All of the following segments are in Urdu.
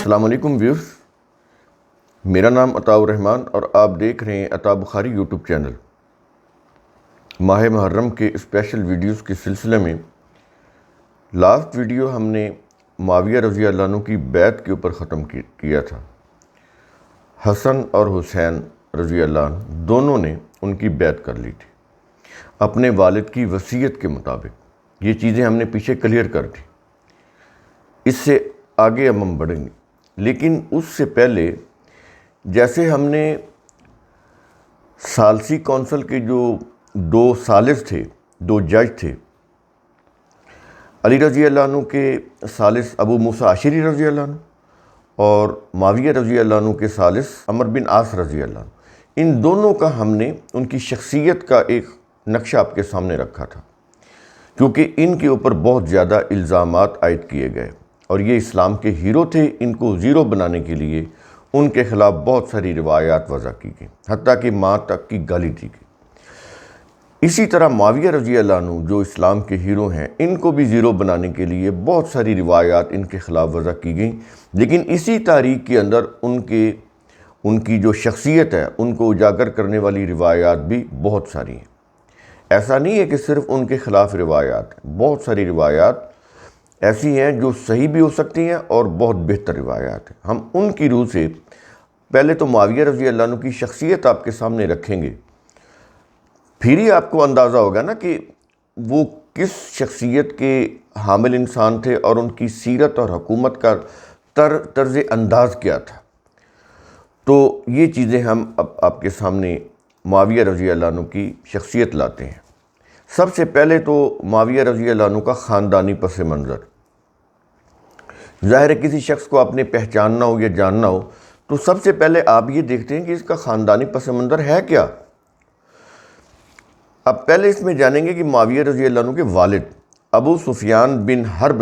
السلام علیکم ویورز، میرا نام عطاء الرحمن اور آپ دیکھ رہے ہیں عطاء بخاری یوٹیوب چینل۔ ماہ محرم کے اسپیشل ویڈیوز کے سلسلے میں لاسٹ ویڈیو ہم نے معاویہ رضی اللہ عنہ کی بیعت کے اوپر ختم کیا تھا۔ حسن اور حسین رضی اللہ عنہ دونوں نے ان کی بیعت کر لی تھی اپنے والد کی وصیت کے مطابق۔ یہ چیزیں ہم نے پیچھے کلیئر کر دی، اس سے آگے ہم بڑھیں گے، لیکن اس سے پہلے جیسے ہم نے ثالثی کونسل کے جو دو ثالث تھے، دو جج تھے، علی رضی اللہ عنہ کے ثالث ابو موسیٰ عشری رضی اللہ عنہ اور معاویہ رضی اللہ عنہ کے ثالث عمرو بن عاص رضی اللہ عنہ، ان دونوں کا ہم نے ان کی شخصیت کا ایک نقشہ آپ کے سامنے رکھا تھا، کیونکہ ان کے اوپر بہت زیادہ الزامات عائد کیے گئے اور یہ اسلام کے ہیرو تھے۔ ان کو زیرو بنانے کے لیے ان کے خلاف بہت ساری روایات وضع کی گئی، حتیٰ کہ ماں تک کی گالی دی گئی۔ اسی طرح معاویہ رضی اللہ عنہ جو اسلام کے ہیرو ہیں، ان کو بھی زیرو بنانے کے لیے بہت ساری روایات ان کے خلاف وضع کی گئیں، لیکن اسی تاریخ کے اندر ان کی جو شخصیت ہے ان کو اجاگر کرنے والی روایات بھی بہت ساری ہیں۔ ایسا نہیں ہے کہ صرف ان کے خلاف روایات ہیں، بہت ساری روایات ایسی ہیں جو صحیح بھی ہو سکتی ہیں اور بہت بہتر روایات ہیں۔ ہم ان کی روح سے پہلے تو معاویہ رضی اللہ عنہ کی شخصیت آپ کے سامنے رکھیں گے، پھر ہی آپ کو اندازہ ہوگا نا کہ وہ کس شخصیت کے حامل انسان تھے اور ان کی سیرت اور حکومت کا طرز انداز کیا تھا۔ تو یہ چیزیں ہم اب آپ کے سامنے معاویہ رضی اللہ عنہ کی شخصیت لاتے ہیں۔ سب سے پہلے تو معاویہ رضی اللہ عنہ کا خاندانی پس منظر۔ ظاہر ہے کسی شخص کو آپ نے پہچاننا ہو یا جاننا ہو تو سب سے پہلے آپ یہ دیکھتے ہیں کہ اس کا خاندانی پس منظر ہے کیا۔ اب پہلے اس میں جانیں گے کہ معاویہ رضی اللہ عنہ کے والد ابو سفیان بن حرب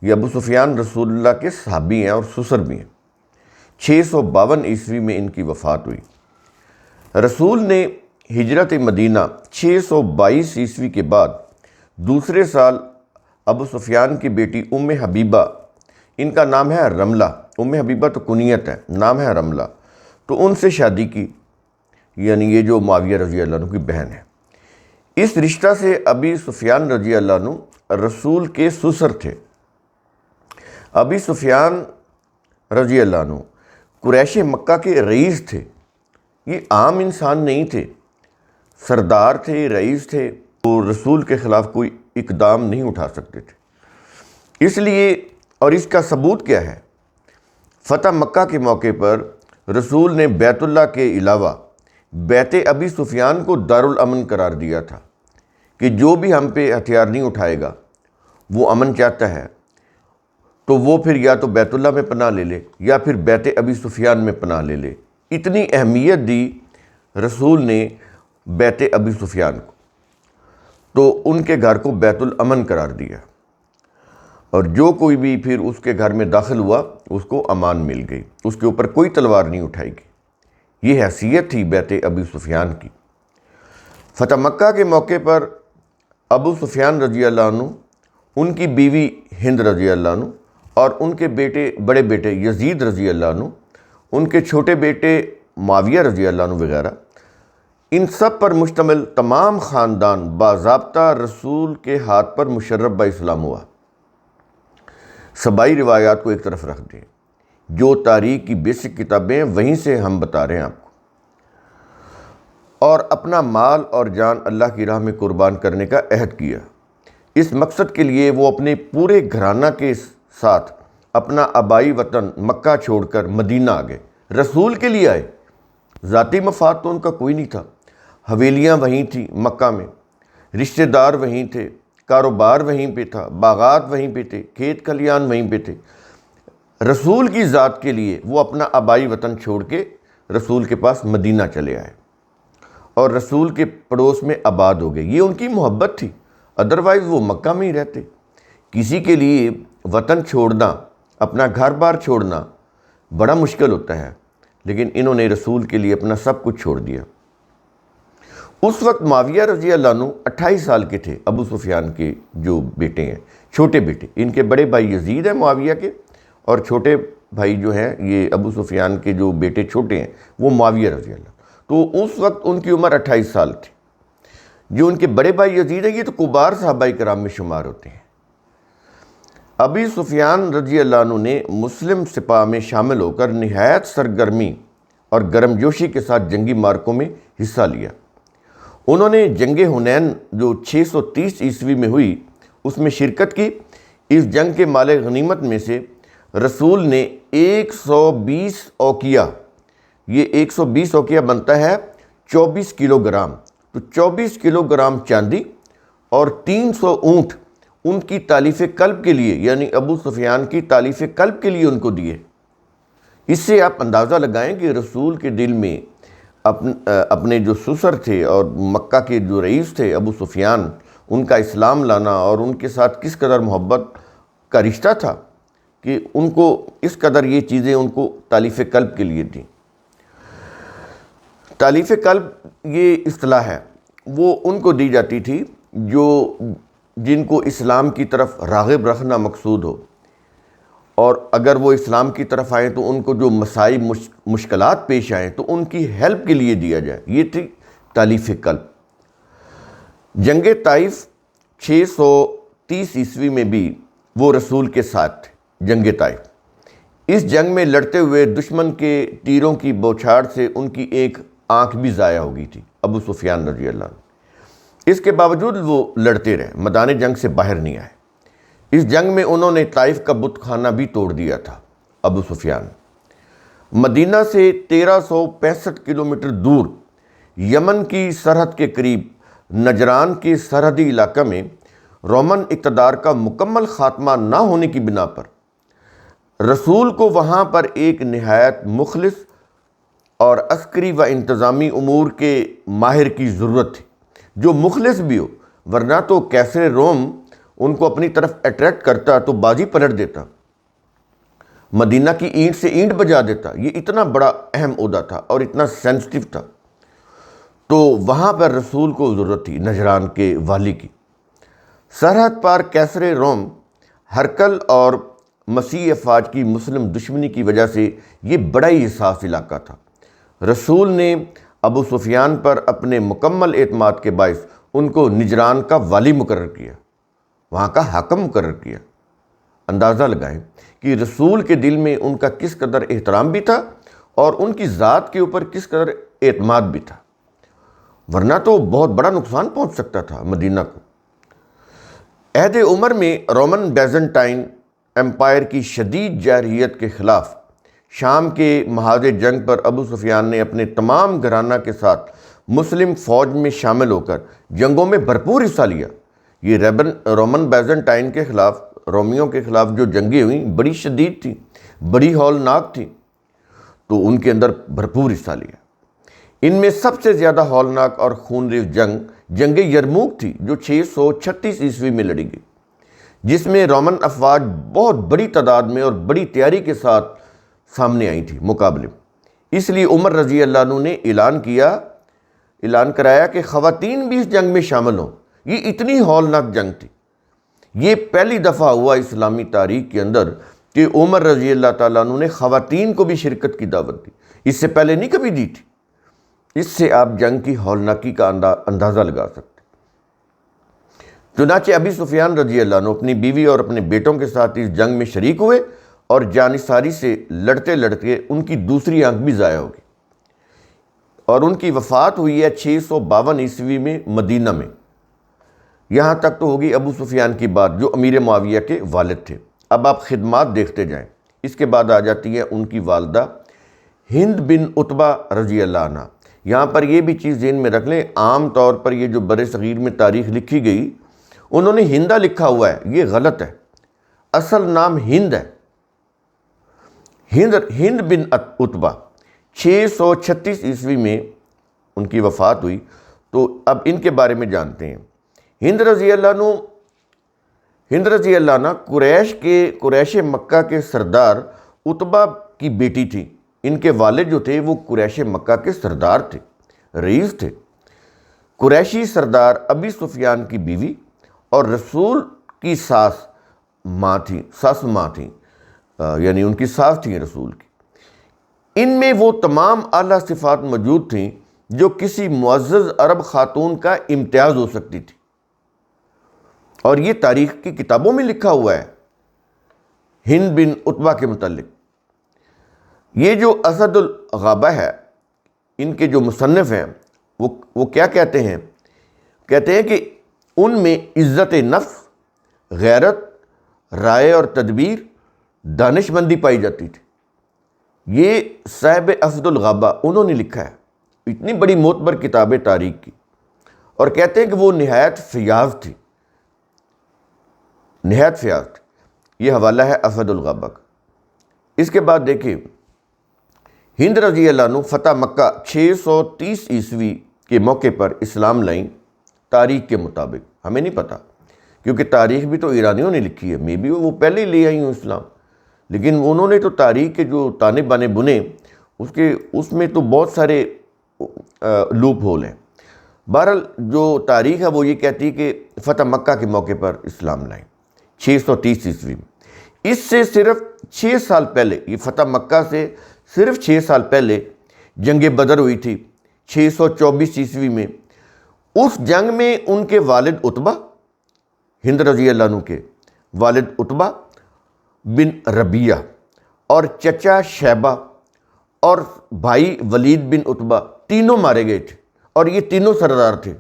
یہ ابو سفیان رسول اللہ کے صحابی ہیں اور سسر بھی ہیں۔ 652 عیسوی میں ان کی وفات ہوئی۔ رسول نے ہجرت مدینہ 622 عیسوی کے بعد دوسرے سال ابو سفیان کی بیٹی ام حبیبہ، ان کا نام ہے رملہ، ام حبیبہ تو کنیت ہے، نام ہے رملہ، تو ان سے شادی کی، یعنی یہ جو معاویہ رضی اللہ عنہ کی بہن ہے۔ اس رشتہ سے ابی سفیان رضی اللہ عنہ رسول کے سسر تھے۔ ابی سفیان رضی اللہ عنہ قریش مکہ کے رئیس تھے، یہ عام انسان نہیں تھے، سردار تھے، رئیس تھے، تو رسول کے خلاف کوئی اقدام نہیں اٹھا سکتے تھے۔ اس لیے، اور اس کا ثبوت کیا ہے، فتح مکہ کے موقع پر رسول نے بیت اللہ کے علاوہ بیت ابی سفیان کو دارالامن قرار دیا تھا کہ جو بھی ہم پہ ہتھیار نہیں اٹھائے گا، وہ امن چاہتا ہے تو وہ پھر یا تو بیت اللہ میں پناہ لے لے یا پھر بیت ابی سفیان میں پناہ لے لے۔ اتنی اہمیت دی رسول نے بیت ابی سفیان کو، تو ان کے گھر کو بیت الامن قرار دیا، اور جو کوئی بھی پھر اس کے گھر میں داخل ہوا اس کو امان مل گئی، اس کے اوپر کوئی تلوار نہیں اٹھائی گئی۔ یہ حیثیت تھی بیت ابی سفیان کی۔ فتح مکہ کے موقع پر ابو سفیان رضی اللہ عنہ، ان کی بیوی ہند رضی اللہ عنہ اور ان کے بڑے بیٹے یزید رضی اللہ عنہ، ان کے چھوٹے بیٹے معاویہ رضی اللہ عنہ وغیرہ، ان سب پر مشتمل تمام خاندان باضابطہ رسول کے ہاتھ پر مشرف با اسلام ہوا۔ سبائی روایات کو ایک طرف رکھ دیں، جو تاریخ کی بیسک کتابیں ہیں وہیں سے ہم بتا رہے ہیں آپ کو، اور اپنا مال اور جان اللہ کی راہ میں قربان کرنے کا عہد کیا۔ اس مقصد کے لیے وہ اپنے پورے گھرانہ کے ساتھ اپنا آبائی وطن مکہ چھوڑ کر مدینہ آ گئے۔ رسول کے لیے آئے، ذاتی مفاد تو ان کا کوئی نہیں تھا، حویلیاں وہیں تھیں مکہ میں، رشتہ دار وہیں تھے، کاروبار وہیں پہ تھا، باغات وہیں پہ تھے، کھیت کھلیان وہیں پہ تھے۔ رسول کی ذات کے لیے وہ اپنا آبائی وطن چھوڑ کے رسول کے پاس مدینہ چلے آئے اور رسول کے پڑوس میں آباد ہو گئے۔ یہ ان کی محبت تھی، ادروائز وہ مکہ میں ہی رہتے۔ کسی کے لیے وطن چھوڑنا، اپنا گھر بار چھوڑنا بڑا مشکل ہوتا ہے، لیکن انہوں نے رسول کے لیے اپنا سب کچھ چھوڑ دیا۔ اس وقت معاویہ رضی اللہ عنہ 28 سال کے تھے، ابو سفیان کے جو بیٹے ہیں، چھوٹے بیٹے، ان کے بڑے بھائی یزید ہیں معاویہ کے، اور چھوٹے بھائی جو ہیں یہ ابو سفیان کے جو بیٹے چھوٹے ہیں وہ معاویہ رضی اللہ، تو اس وقت ان کی عمر 28 سال تھی۔ جو ان کے بڑے بھائی یزید ہیں یہ تو کبار صحابہ کرام میں شمار ہوتے ہیں۔ ابی سفیان رضی اللہ عنہ نے مسلم سپاہ میں شامل ہو کر نہایت سرگرمی اور گرم جوشی کے ساتھ جنگی معرکوں میں حصہ لیا۔ انہوں نے جنگ حنین جو 630 عیسوی میں ہوئی اس میں شرکت کی۔ اس جنگ کے مال غنیمت میں سے رسول نے 120 اوقیہ، یہ 120 اوقیہ بنتا ہے 24 کلو گرام، تو 24 کلو گرام چاندی اور 300 اونٹ ان کی تالیف قلب کے لیے، یعنی ابو سفیان کی تالیف قلب کے لیے ان کو دیے۔ اس سے آپ اندازہ لگائیں کہ رسول کے دل میں اپنے جو سسر تھے اور مکہ کے جو رئیس تھے ابو سفیان، ان کا اسلام لانا اور ان کے ساتھ کس قدر محبت کا رشتہ تھا کہ ان کو اس قدر یہ چیزیں ان کو تالیف قلب کے لیے دیں۔ تالیف قلب یہ اصطلاح ہے، وہ ان کو دی جاتی تھی جن کو اسلام کی طرف راغب رکھنا مقصود ہو، اور اگر وہ اسلام کی طرف آئیں تو ان کو جو مسائل مشکلات پیش آئیں تو ان کی ہیلپ کے لیے دیا جائے، یہ تھی تالیف قلب۔ جنگ طائف 630 عیسوی میں بھی وہ رسول کے ساتھ تھے۔ جنگ طائف، اس جنگ میں لڑتے ہوئے دشمن کے تیروں کی بوچھاڑ سے ان کی ایک آنکھ بھی ضائع ہو گئی تھی ابو سفیان رضی اللہ عنہ۔ اس کے باوجود وہ لڑتے رہے، میدان جنگ سے باہر نہیں آئے۔ اس جنگ میں انہوں نے طائف کا بت خانہ بھی توڑ دیا تھا ابو سفیان۔ مدینہ سے 1365 کلومیٹر دور یمن کی سرحد کے قریب نجران کے سرحدی علاقہ میں رومن اقتدار کا مکمل خاتمہ نہ ہونے کی بنا پر رسول کو وہاں پر ایک نہایت مخلص اور عسکری و انتظامی امور کے ماہر کی ضرورت تھی، جو مخلص بھی ہو، ورنہ تو کیسر روم ان کو اپنی طرف اٹریکٹ کرتا تو بازی پلٹ دیتا، مدینہ کی اینٹ سے اینٹ بجا دیتا۔ یہ اتنا بڑا اہم عہدہ تھا اور اتنا سینسٹیو تھا، تو وہاں پر رسول کو ضرورت تھی نجران کے والی کی۔ سرحد پار کیسر روم، ہرکل اور مسیح افواج کی مسلم دشمنی کی وجہ سے یہ بڑا ہی حساس علاقہ تھا۔ رسول نے ابو سفیان پر اپنے مکمل اعتماد کے باعث ان کو نجران کا والی مقرر کیا، وہاں کا حاکم مقرر کیا۔ اندازہ لگائیں کہ رسول کے دل میں ان کا کس قدر احترام بھی تھا اور ان کی ذات کے اوپر کس قدر اعتماد بھی تھا، ورنہ تو بہت بڑا نقصان پہنچ سکتا تھا مدینہ کو۔ عہد عمر میں رومن بیزنٹائن امپائر کی شدید جارحیت کے خلاف شام کے محاذ جنگ پر ابو سفیان نے اپنے تمام گھرانہ کے ساتھ مسلم فوج میں شامل ہو کر جنگوں میں بھرپور حصہ لیا۔ یہ رومن بیزنٹائن کے خلاف، رومیوں کے خلاف جو جنگیں ہوئیں بڑی شدید تھیں، بڑی ہولناک تھیں، تو ان کے اندر بھرپور حصہ لیا۔ ان میں سب سے زیادہ ہولناک اور خونریز جنگ یرموک تھی جو 636 عیسوی میں لڑی گئی، جس میں رومن افواج بہت بڑی تعداد میں اور بڑی تیاری کے ساتھ سامنے آئی تھی مقابلے میں۔ اس لیے عمر رضی اللہ عنہ نے اعلان کرایا کہ خواتین بھی اس جنگ میں شامل ہوں۔ یہ اتنی ہولناک جنگ تھی۔ یہ پہلی دفعہ ہوا اسلامی تاریخ کے اندر کہ عمر رضی اللہ تعالیٰ عنہ نے خواتین کو بھی شرکت کی دعوت دی، اس سے پہلے نہیں کبھی دی تھی۔ اس سے آپ جنگ کی ہولناکی کا اندازہ لگا سکتے۔ چنانچہ ابی سفیان رضی اللہ عنہ اپنی بیوی اور اپنے بیٹوں کے ساتھ اس جنگ میں شریک ہوئے اور جانثاری سے لڑتے لڑتے ان کی دوسری آنکھ بھی ضائع ہو گئی، اور ان کی وفات ہوئی ہے 652 عیسوی میں مدینہ میں۔ یہاں تک تو ہوگی ابو سفیان کی بات جو امیر معاویہ کے والد تھے۔ اب آپ خدمات دیکھتے جائیں۔ اس کے بعد آ جاتی ہے ان کی والدہ ہند بن عتبہ رضی اللہ عنہ۔ یہاں پر یہ بھی چیز ذہن میں رکھ لیں، عام طور پر یہ جو بر صغیر میں تاریخ لکھی گئی انہوں نے ہندہ لکھا ہوا ہے، یہ غلط ہے، اصل نام ہند ہے۔ ہند بن عتبہ 636 عیسوی میں ان کی وفات ہوئی۔ تو اب ان کے بارے میں جانتے ہیں۔ ہند رضی اللہ عنہ قریش مکہ کے سردار عتبہ کی بیٹی تھی۔ ان کے والد جو تھے وہ قریش مکہ کے سردار تھے، رئیس تھے۔ قریشی سردار ابی سفیان کی بیوی اور رسول کی ساس ماں تھیں۔ یعنی ان کی ساس تھیں رسول کی، ان میں وہ تمام اعلیٰ صفات موجود تھیں جو کسی معزز عرب خاتون کا امتیاز ہو سکتی تھی، اور یہ تاریخ کی کتابوں میں لکھا ہوا ہے ہند بن عتبہ کے متعلق۔ یہ جو اسد الغابہ ہے، ان کے جو مصنف ہیں وہ کیا کہتے ہیں کہ ان میں عزت نفس، غیرت، رائے اور تدبیر، دانش مندی پائی جاتی تھی۔ یہ صاحب اسد الغابہ انہوں نے لکھا ہے، اتنی بڑی معتبر کتاب تاریخ کی، اور کہتے ہیں کہ وہ نہایت فیاض تھی، نہایت فیاض تھی۔ یہ حوالہ ہے اسد الغابہ کا۔ اس کے بعد دیکھیں، ہند رضی اللہ عنہ فتح مکہ 630 عیسوی کے موقع پر اسلام لائیں، تاریخ کے مطابق۔ ہمیں نہیں پتہ، کیونکہ تاریخ بھی تو ایرانیوں نے لکھی ہے، میں بھی وہ پہلے ہی لے آئی ہوں اسلام، لیکن انہوں نے تو تاریخ کے جو تانے بانے بنے اس میں تو بہت سارے لوپ ہول ہیں۔ بہرحال جو تاریخ ہے وہ یہ کہتی ہے کہ فتح مکہ کے موقع پر اسلام لائیں 630 عیسوی میں۔ اس سے صرف 6 سال پہلے، یہ فتح مکہ سے صرف 6 سال پہلے جنگ بدر ہوئی تھی 624 عیسوی میں۔ اس جنگ میں ان کے والد عتبہ، ہند رضی اللہ عنہ کے والد عتبہ بن ربیعہ، اور چچا شیبہ اور بھائی ولید بن عتبہ، تینوں مارے گئے تھے، اور یہ تینوں سردار تھے،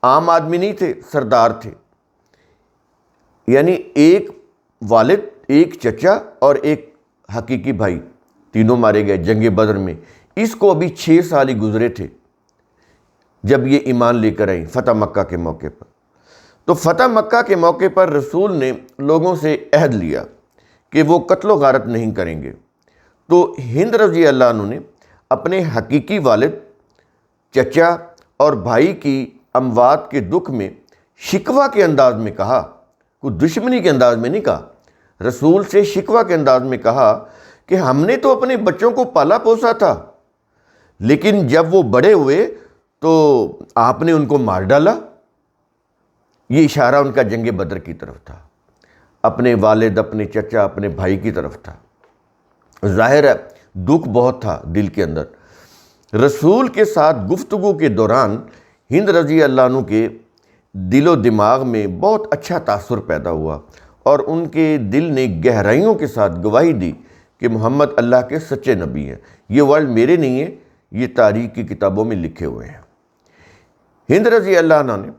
عام آدمی نہیں تھے، سردار تھے۔ یعنی ایک والد، ایک چچا اور ایک حقیقی بھائی، تینوں مارے گئے جنگ بدر میں۔ اس کو ابھی 6 سال ہی گزرے تھے جب یہ ایمان لے کر آئیں فتح مکہ کے موقع پر۔ تو فتح مکہ کے موقع پر رسول نے لوگوں سے عہد لیا کہ وہ قتل و غارت نہیں کریں گے۔ تو ہند رضی اللہ عنہ نے اپنے حقیقی والد، چچا اور بھائی کی اموات کے دکھ میں شکوہ کے انداز میں کہا، کوئی دشمنی کے انداز میں نہیں کہا، رسول سے شکوہ کے انداز میں کہا کہ ہم نے تو اپنے بچوں کو پالا پوسا تھا، لیکن جب وہ بڑے ہوئے تو آپ نے ان کو مار ڈالا۔ یہ اشارہ ان کا جنگ بدر کی طرف تھا، اپنے والد، اپنے چچا، اپنے بھائی کی طرف تھا۔ ظاہر ہے دکھ بہت تھا دل کے اندر۔ رسول کے ساتھ گفتگو کے دوران ہند رضی اللہ عنہ کے دل و دماغ میں بہت اچھا تاثر پیدا ہوا، اور ان کے دل نے گہرائیوں کے ساتھ گواہی دی کہ محمد اللہ کے سچے نبی ہیں۔ یہ ورڈ میرے نہیں ہیں، یہ تاریخ کی کتابوں میں لکھے ہوئے ہیں۔ ہند رضی اللہ عنہ نے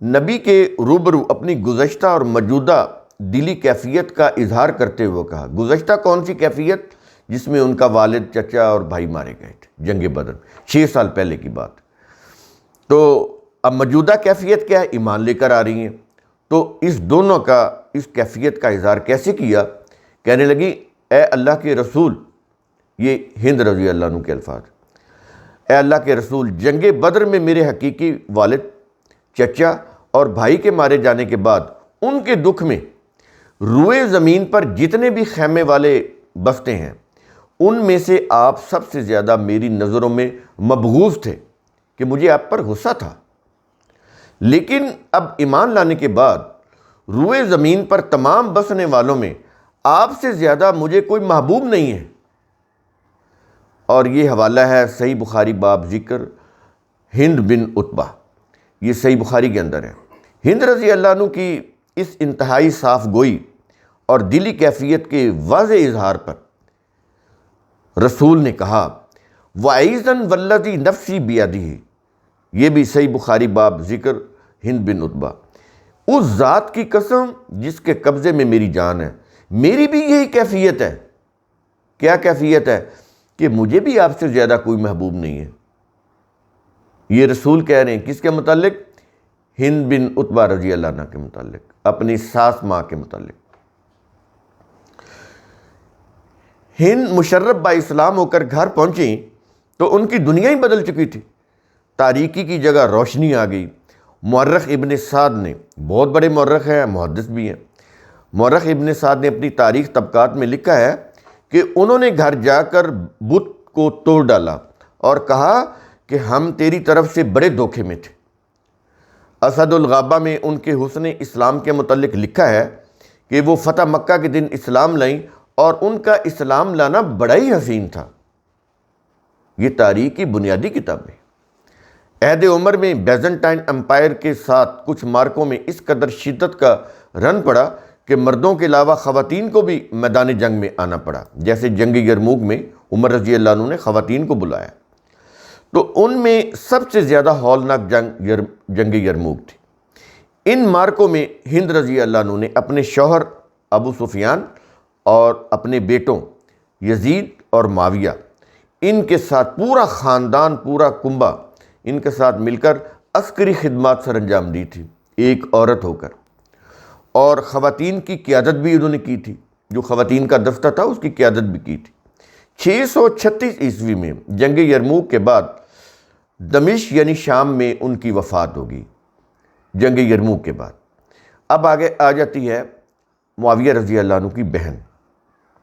نبی کے روبرو اپنی گزشتہ اور موجودہ دلی کیفیت کا اظہار کرتے ہوئے کہا۔ گزشتہ کون سی کیفیت؟ جس میں ان کا والد، چچا اور بھائی مارے گئے تھے جنگ بدر، 6 سال پہلے کی بات۔ تو اب موجودہ کیفیت کیا ہے؟ ایمان لے کر آ رہی ہیں۔ تو اس دونوں کا، اس کیفیت کا اظہار کیسے کیا؟ کہنے لگی، اے اللہ کے رسول، یہ ہند رضی اللہ عنہ کے الفاظ، اے اللہ کے رسول، جنگ بدر میں میرے حقیقی والد، چچا اور بھائی کے مارے جانے کے بعد ان کے دکھ میں روئے زمین پر جتنے بھی خیمے والے بستے ہیں، ان میں سے آپ سب سے زیادہ میری نظروں میں مبغوض تھے، کہ مجھے آپ پر غصہ تھا۔ لیکن اب ایمان لانے کے بعد روئے زمین پر تمام بسنے والوں میں آپ سے زیادہ مجھے کوئی محبوب نہیں ہے۔ اور یہ حوالہ ہے صحیح بخاری باب ذکر ہند بن عتبہ، یہ صحیح بخاری کے اندر ہے۔ ہند رضی اللہ عنہ کی اس انتہائی صاف گوئی اور دلی کیفیت کے واضح اظہار پر رسول نے کہا، وَعِيذًا وَالَّذِي نَفْسِي بِيَدِهِ، یہ بھی صحیح بخاری باب ذکر ہند بن عتبہ، اس ذات کی قسم جس کے قبضے میں میری جان ہے، میری بھی یہی کیفیت ہے۔ کیا کیفیت ہے؟ کہ مجھے بھی آپ سے زیادہ کوئی محبوب نہیں ہے۔ یہ رسول کہہ رہے ہیں کس کے متعلق؟ ہند بن عتبہ رضی اللہ عنہ کے متعلق، اپنی ساس ماں کے متعلق۔ ہند مشرف با اسلام ہو کر گھر پہنچیں تو ان کی دنیا ہی بدل چکی تھی، تاریکی کی جگہ روشنی آ گئی۔ مورخ ابن سعد نے، بہت بڑے مورخ ہیں، محدث بھی ہیں، مورخ ابن سعد نے اپنی تاریخ طبقات میں لکھا ہے کہ انہوں نے گھر جا کر بت کو توڑ ڈالا اور کہا کہ ہم تیری طرف سے بڑے دھوکے میں تھے۔ اسد الغابہ میں ان کے حسن اسلام کے متعلق لکھا ہے کہ وہ فتح مکہ کے دن اسلام لائیں اور ان کا اسلام لانا بڑا ہی حسین تھا۔ یہ تاریخ کی بنیادی کتاب ہے۔ عہد عمر میں بیزنٹائن امپائر کے ساتھ کچھ مارکوں میں اس قدر شدت کا رن پڑا کہ مردوں کے علاوہ خواتین کو بھی میدان جنگ میں آنا پڑا، جیسے جنگ یرموک میں عمر رضی اللہ عنہ نے خواتین کو بلایا۔ تو ان میں سب سے زیادہ ہولناک جنگ یرموک تھی۔ ان مارکوں میں ہند رضی اللہ عنہ نے اپنے شوہر ابو سفیان اور اپنے بیٹوں یزید اور معاویہ، ان کے ساتھ پورا خاندان، پورا کنبہ ان کے ساتھ مل کر عسکری خدمات سر انجام دی تھی، ایک عورت ہو کر، اور خواتین کی قیادت بھی انہوں نے کی تھی۔ جو خواتین کا دفتر تھا اس کی قیادت بھی کی تھی۔ 636 عیسوی میں جنگ یرموک کے بعد دمشق یعنی شام میں ان کی وفات ہوگی، جنگ یرموک کے بعد۔ اب آگے آ جاتی ہے معاویہ رضی اللہ عنہ کی بہن،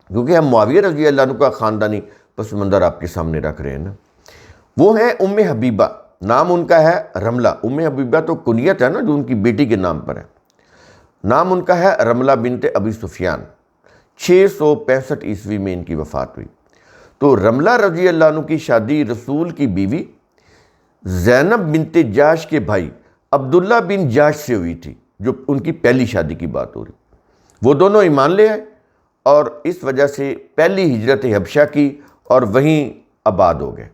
کیونکہ ہم معاویہ رضی اللہ عنہ کا خاندانی پس منظر آپ کے سامنے رکھ رہے ہیں نا۔ وہ ہے ام حبیبہ، نام ان کا ہے رملہ۔ ام حبیبہ تو کنیت ہے نا جو ان کی بیٹی کے نام پر ہے۔ نام ان کا ہے رملہ بنت ابی سفیان۔ 665 عیسوی میں ان کی وفات ہوئی۔ تو رملہ رضی اللہ عنہ کی شادی رسول کی بیوی زینب بنت جاش کے بھائی عبداللہ بن جاش سے ہوئی تھی، جو ان کی پہلی شادی کی بات ہو رہی۔ وہ دونوں ایمان لے آئے اور اس وجہ سے پہلی ہجرت حبشہ کی اور وہیں آباد ہو گئے۔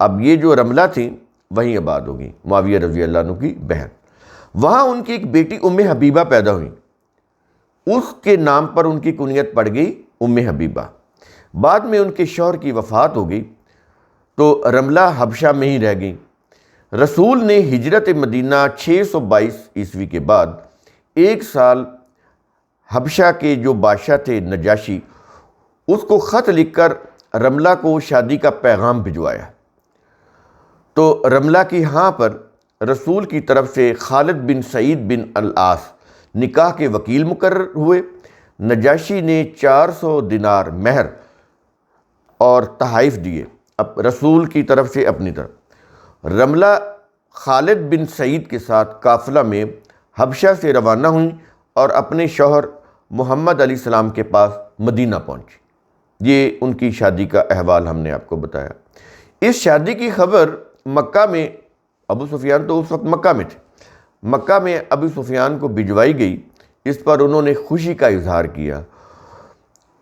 اب یہ جو رملہ تھیں وہیں آباد ہوگی، معاویہ رضی اللہ عنہ کی بہن۔ وہاں ان کی ایک بیٹی ام حبیبہ پیدا ہوئی، اس کے نام پر ان کی کنیت پڑ گئی ام حبیبہ۔ بعد میں ان کے شوہر کی وفات ہو گئی تو رملہ حبشہ میں ہی رہ گئی۔ رسول نے ہجرت مدینہ 622 عیسوی کے بعد ایک سال حبشہ کے جو بادشاہ تھے نجاشی، اس کو خط لکھ کر رملہ کو شادی کا پیغام بھجوایا۔ تو رملہ کی ہاں پر رسول کی طرف سے خالد بن سعید بن العاص نکاح کے وکیل مقرر ہوئے۔ نجاشی نے 400 دینار مہر اور تحائف دیے رسول کی طرف سے اپنی طرف۔ رملہ خالد بن سعید کے ساتھ قافلہ میں حبشہ سے روانہ ہوئیں اور اپنے شوہر محمد علیہ السلام کے پاس مدینہ پہنچی۔ یہ ان کی شادی کا احوال ہم نے آپ کو بتایا۔ اس شادی کی خبر مکہ میں، ابو سفیان تو اس وقت مکہ میں تھے، مکہ میں ابو سفیان کو بھجوائی گئی۔ اس پر انہوں نے خوشی کا اظہار کیا۔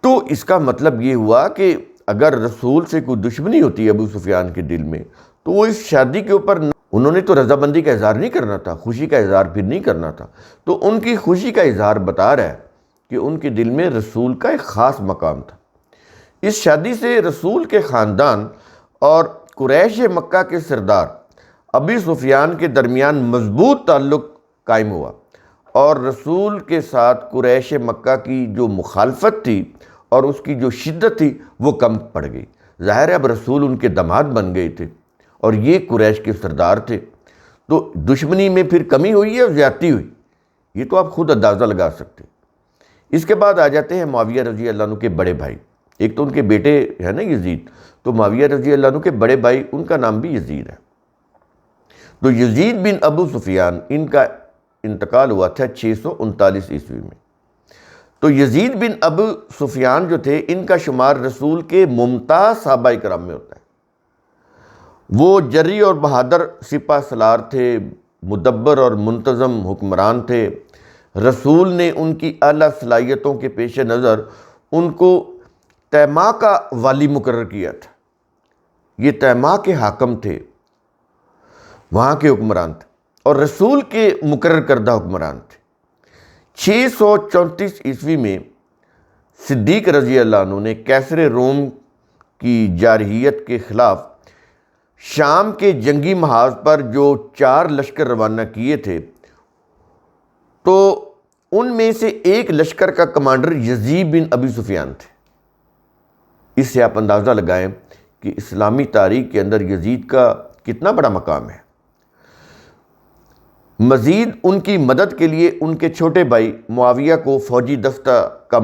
تو اس کا مطلب یہ ہوا کہ اگر رسول سے کوئی دشمنی ہوتی ہے ابو سفیان کے دل میں تو وہ اس شادی کے اوپر انہوں نے تو رضامندی کا اظہار نہیں کرنا تھا، خوشی کا اظہار پھر نہیں کرنا تھا۔ تو ان کی خوشی کا اظہار بتا رہا ہے کہ ان کے دل میں رسول کا ایک خاص مقام تھا۔ اس شادی سے رسول کے خاندان اور قریش مکہ کے سردار ابی سفیان کے درمیان مضبوط تعلق قائم ہوا، اور رسول کے ساتھ قریش مکہ کی جو مخالفت تھی اور اس کی جو شدت تھی وہ کم پڑ گئی۔ ظاہر ہے اب رسول ان کے داماد بن گئے تھے اور یہ قریش کے سردار تھے، تو دشمنی میں پھر کمی ہوئی ہے اور زیادتی ہوئی، یہ تو آپ خود اندازہ لگا سکتے۔ اس کے بعد آ جاتے ہیں معاویہ رضی اللہ عنہ کے بڑے بھائی۔ ایک تو ان کے بیٹے ہیں نا یزید، تو معاویہ رضی اللہ عنہ کے بڑے بھائی ان کا نام بھی یزید ہے۔ تو یزید بن ابو سفیان ان کا انتقال ہوا تھا 639 عیسوی میں۔ تو یزید بن ابو سفیان جو تھے ان کا شمار رسول کے ممتاز صحابہ کرام میں ہوتا ہے۔ وہ جری اور بہادر سپہ سالار تھے، مدبر اور منتظم حکمران تھے۔ رسول نے ان کی اعلیٰ صلاحیتوں کے پیش نظر ان کو تیماء کا والی مقرر کیا تھا۔ یہ تیماء کے حاکم تھے، وہاں کے حکمران تھے اور رسول کے مقرر کردہ حکمران تھے۔ 634 عیسوی میں صدیق رضی اللہ عنہ نے کیسر روم کی جارحیت کے خلاف شام کے جنگی محاذ پر جو 4 لشکر روانہ کیے تھے، تو ان میں سے ایک لشکر کا کمانڈر یزید بن ابی سفیان تھے۔ اس سے آپ اندازہ لگائیں کہ اسلامی تاریخ کے اندر یزید کا کتنا بڑا مقام ہے۔ مزید ان کی مدد کے لیے ان کے چھوٹے بھائی معاویہ کو فوجی دستہ کا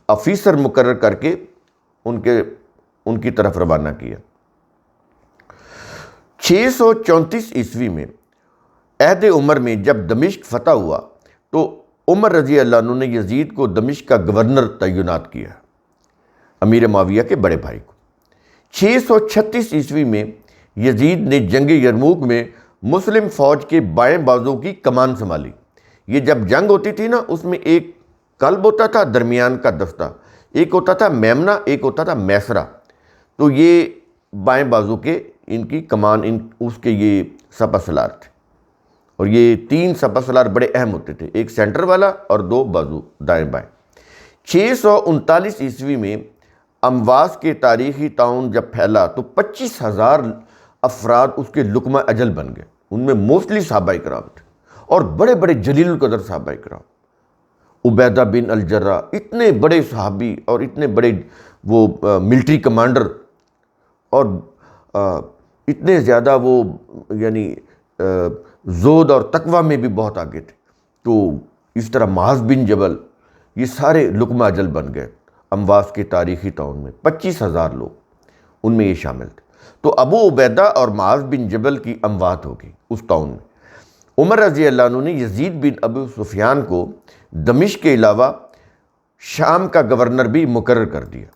افیسر مقرر کر کے ان کی طرف روانہ کیا۔ 634 عیسوی میں عہد عمر میں جب دمشق فتح ہوا تو عمر رضی اللہ عنہ نے یزید کو دمشق کا گورنر تعینات کیا، امیر معاویہ کے بڑے بھائی کو۔ 636 عیسوی میں یزید نے جنگ یرموک میں مسلم فوج کے بائیں بازو کی کمان سنبھالی۔ یہ جب جنگ ہوتی تھی نا، اس میں ایک قلب ہوتا تھا درمیان کا دستہ، ایک ہوتا تھا میمنہ، ایک ہوتا تھا میسرہ، تو یہ بائیں بازو کے ان کی کمان اس کے یہ سپہ سالار تھے، اور یہ 3 سپہ سالار بڑے اہم ہوتے تھے، ایک سینٹر والا اور 2 بازو دائیں بائیں۔ 639 عیسوی میں امواس کے تاریخی طاعون جب پھیلا تو 25,000 افراد اس کے لقمہ اجل بن گئے، ان میں موسٹلی صحابہ کرام تھے اور بڑے بڑے جلیل القدر صحابہ کرام، عبیدہ بن الجرہ، اتنے بڑے صحابی اور اتنے بڑے وہ ملٹری کمانڈر، اور اتنے زیادہ وہ یعنی زہد اور تقوی میں بھی بہت آگے تھے۔ تو اس طرح معاذ بن جبل، یہ سارے لقمہ اجل بن گئے امواس کے تاریخی طاعون میں، 25,000 لوگ ان میں یہ شامل تھے۔ تو ابو عبیدہ اور معاذ بن جبل کی اموات ہوگی اس طاعون میں۔ عمر رضی اللہ عنہ نے یزید بن ابو سفیان کو دمشق کے علاوہ شام کا گورنر بھی مقرر کر دیا،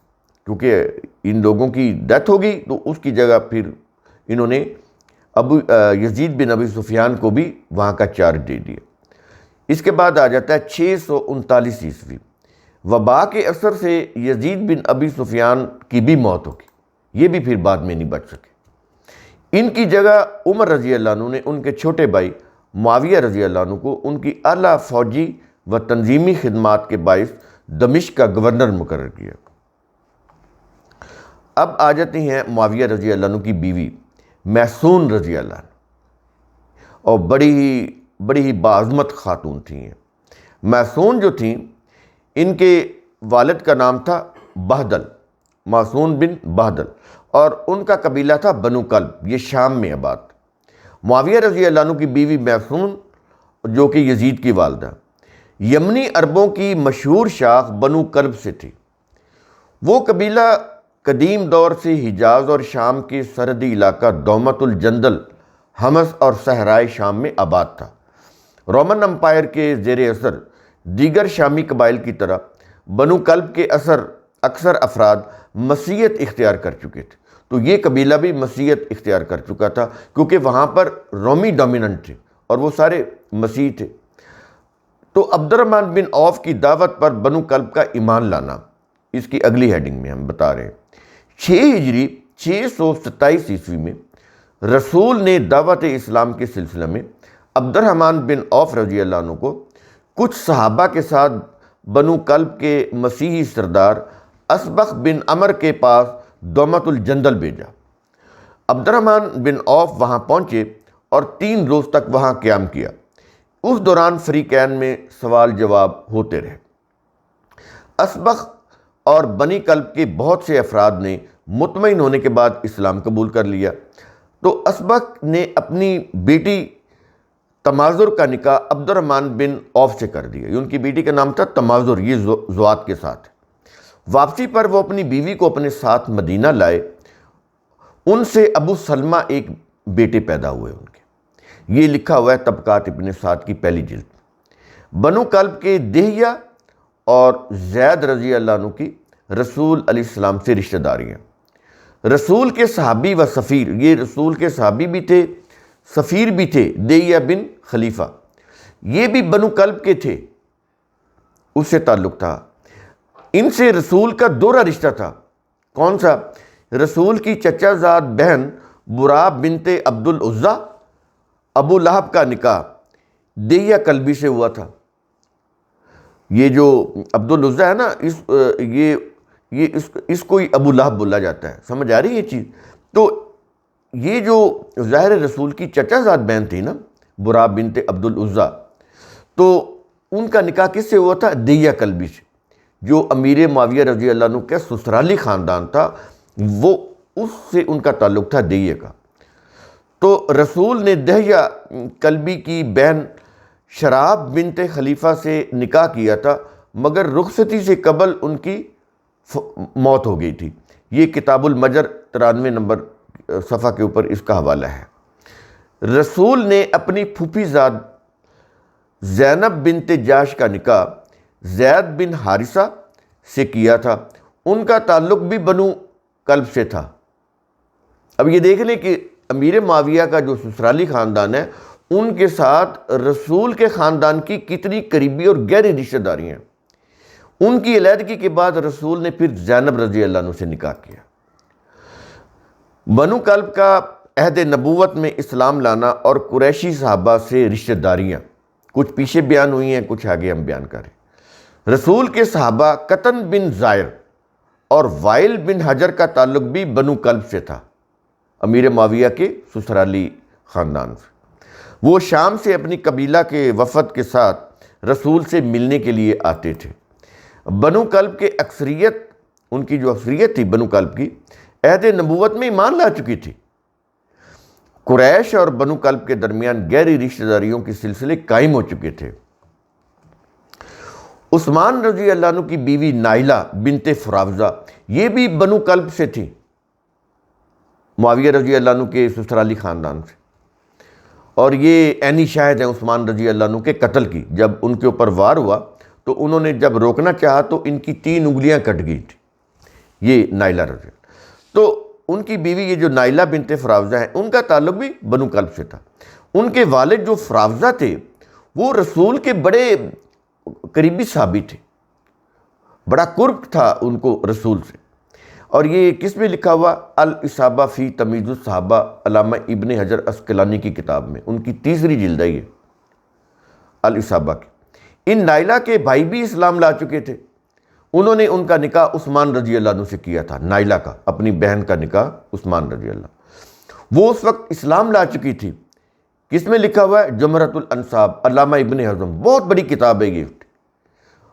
کیونکہ ان لوگوں کی ڈیتھ ہوگی تو اس کی جگہ پھر انہوں نے یزید بن ابی سفیان کو بھی وہاں کا چارج دے دیا۔ اس کے بعد آ جاتا ہے 639 عیسوی، وبا کے اثر سے یزید بن ابی سفیان کی بھی موت ہوگی، یہ بھی پھر بعد میں نہیں بچ سکے۔ ان کی جگہ عمر رضی اللہ عنہ نے ان کے چھوٹے بھائی معاویہ رضی اللہ عنہ کو ان کی اعلیٰ فوجی و تنظیمی خدمات کے باعث دمشق کا گورنر مقرر کیا۔ اب آ جاتی ہیں معاویہ رضی اللہ عنہ کی بیوی محسون رضی اللہ عنہ، اور بڑی ہی باعظمت خاتون تھیں یہ۔ محسون جو تھیں، ان کے والد کا نام تھا بہدل، محسون بن بہدل، اور ان کا قبیلہ تھا بنو کلب، یہ شام میں آباد۔ معاویہ رضی اللہ عنہ کی بیوی محسون جو کہ یزید کی والدہ، یمنی عربوں کی مشہور شاخ بنو کلب سے تھی۔ وہ قبیلہ قدیم دور سے حجاز اور شام کے سرحدی علاقہ دومت الجندل، حمص اور صحرائے شام میں آباد تھا۔ رومن امپائر کے زیر اثر دیگر شامی قبائل کی طرح بنو کلب کے اکثر افراد مسیحیت اختیار کر چکے تھے، تو یہ قبیلہ بھی مسیحیت اختیار کر چکا تھا، کیونکہ وہاں پر رومی ڈومیننٹ تھے اور وہ سارے مسیحی تھے۔ تو عبد الرحمن بن عوف کی دعوت پر بنو کلب کا ایمان لانا، اس کی اگلی ہیڈنگ میں ہم بتا رہے ہیں۔ 6 ہجری 627 عیسوی میں رسول نے دعوت اسلام کے سلسلہ میں عبد الرحمن بن عوف رضی اللہ عنہ کو کچھ صحابہ کے ساتھ بنو کلب کے مسیحی سردار اسبق بن عمر کے پاس دومت الجندل بھیجا۔ عبد الرحمن بن عوف وہاں پہنچے اور 3 روز تک وہاں قیام کیا۔ اس دوران فریقین میں سوال جواب ہوتے رہے۔ اسبق اور بنی کلب کے بہت سے افراد نے مطمئن ہونے کے بعد اسلام قبول کر لیا، تو اسبق نے اپنی بیٹی تمازر کا نکاح عبد الرحمن بن عوف سے کر دیا۔ ان کی بیٹی کا نام تھا تمازر، یہ زوات کے ساتھ۔ واپسی پر وہ اپنی بیوی کو اپنے ساتھ مدینہ لائے۔ ان سے ابو سلمہ ایک بیٹے پیدا ہوئے ان کے، یہ لکھا ہوا ہے طبقات ابن سعد کی پہلی جلد۔ بنو کلب کے دہیہ اور زید رضی اللہ عنہ کی رسول علیہ السلام سے رشتہ داریاں۔ رسول کے صحابی و سفیر، یہ رسول کے صحابی بھی تھے، سفیر بھی تھے، دہیہ بن خلیفہ، یہ بھی بنو کلب کے تھے، اس سے تعلق تھا۔ ان سے رسول کا دوہرا رشتہ تھا۔ کون سا؟ رسول کی چچا زاد بہن برا بنت عبد العزیٰ، ابو لہب کا نکاح دہیہ کلبی سے ہوا تھا۔ یہ جو عبد العزیٰ ہے نا، اس کو ہی ابو لہب بولا جاتا ہے، سمجھ آ رہی ہے یہ چیز؟ تو یہ جو ظاہر رسول کی چچا زاد بہن تھی نا، برا بنت عبد العزیٰ، تو ان کا نکاح کس سے ہوا تھا؟ دہیہ کلبی سے، جو امیر معاویہ رضی اللہ عنہ کا سسرالی خاندان تھا، وہ اس سے ان کا تعلق تھا دہیہ کا۔ تو رسول نے دہیہ کلبی کی بہن شراب بنت خلیفہ سے نکاح کیا تھا، مگر رخصتی سے قبل ان کی موت ہو گئی تھی۔ یہ کتاب المجر 93 نمبر صفحہ کے اوپر اس کا حوالہ ہے۔ رسول نے اپنی پھوپھی زاد زینب بنت جاش کا نکاح زید بن حارثہ سے کیا تھا، ان کا تعلق بھی بنو کلب سے تھا۔ اب یہ دیکھ لیں کہ امیر معاویہ کا جو سسرالی خاندان ہے ان کے ساتھ رسول کے خاندان کی کتنی قریبی اور گہری رشتہ داری ہیں۔ ان کی علیحدگی کے بعد رسول نے پھر زینب رضی اللہ عنہ سے نکاح کیا۔ بنو کلب کا عہد نبوت میں اسلام لانا اور قریشی صحابہ سے رشتہ داریاں کچھ پیچھے بیان ہوئی ہیں، کچھ آگے ہم بیان کریں۔ رسول کے صحابہ قطن بن زائر اور وائل بن حجر کا تعلق بھی بنو کلب سے تھا، امیر معاویہ کے سسرالی خاندان سے۔ وہ شام سے اپنی قبیلہ کے وفد کے ساتھ رسول سے ملنے کے لیے آتے تھے۔ بنو کلب کے اکثریت، ان کی جو اکثریت تھی بنو کلب کی، عہد نبوت میں ایمان لا چکی تھی۔ قریش اور بنو کلب کے درمیان گہری رشتہ داریوں کے سلسلے قائم ہو چکے تھے۔ عثمان رضی اللہ عنہ کی بیوی نائلہ بنت فراوزہ یہ بھی بنو کلب سے تھی، معاویہ رضی اللہ عنہ کے سسرالی خاندان سے، اور یہ عینی شاہد ہیں عثمان رضی اللہ عنہ کے قتل کی۔ جب ان کے اوپر وار ہوا تو انہوں نے جب روکنا چاہا تو ان کی 3 انگلیاں کٹ گئی تھی، یہ نائلہ رضی اللہ۔ تو ان کی بیوی یہ جو نائلہ بنت فراوزہ ہیں ان کا تعلق بھی بنو کلب سے تھا۔ ان کے والد جو فراوزہ تھے وہ رسول کے بڑے قریبی صحابی تھے، بڑا قرب تھا ان کو رسول سے۔ اور یہ کس میں لکھا ہوا؟ الاصابہ فی تمیز الصحابہ، علامہ ابن حجر اسقلانی کی کتاب میں، ان کی 3ری جلد ہے یہ الاصابہ کی۔ ان نائلہ کے بھائی بھی اسلام لا چکے تھے، انہوں نے ان کا نکاح عثمان رضی اللہ عنہ سے کیا تھا۔ نائلہ کا اپنی بہن کا نکاح عثمان رضی اللہ، وہ اس وقت اسلام لا چکی تھی۔ کس میں لکھا ہوا ہے؟ جمرۃ الانصاب، علامہ ابن حزم، بہت بڑی کتاب ہے یہ،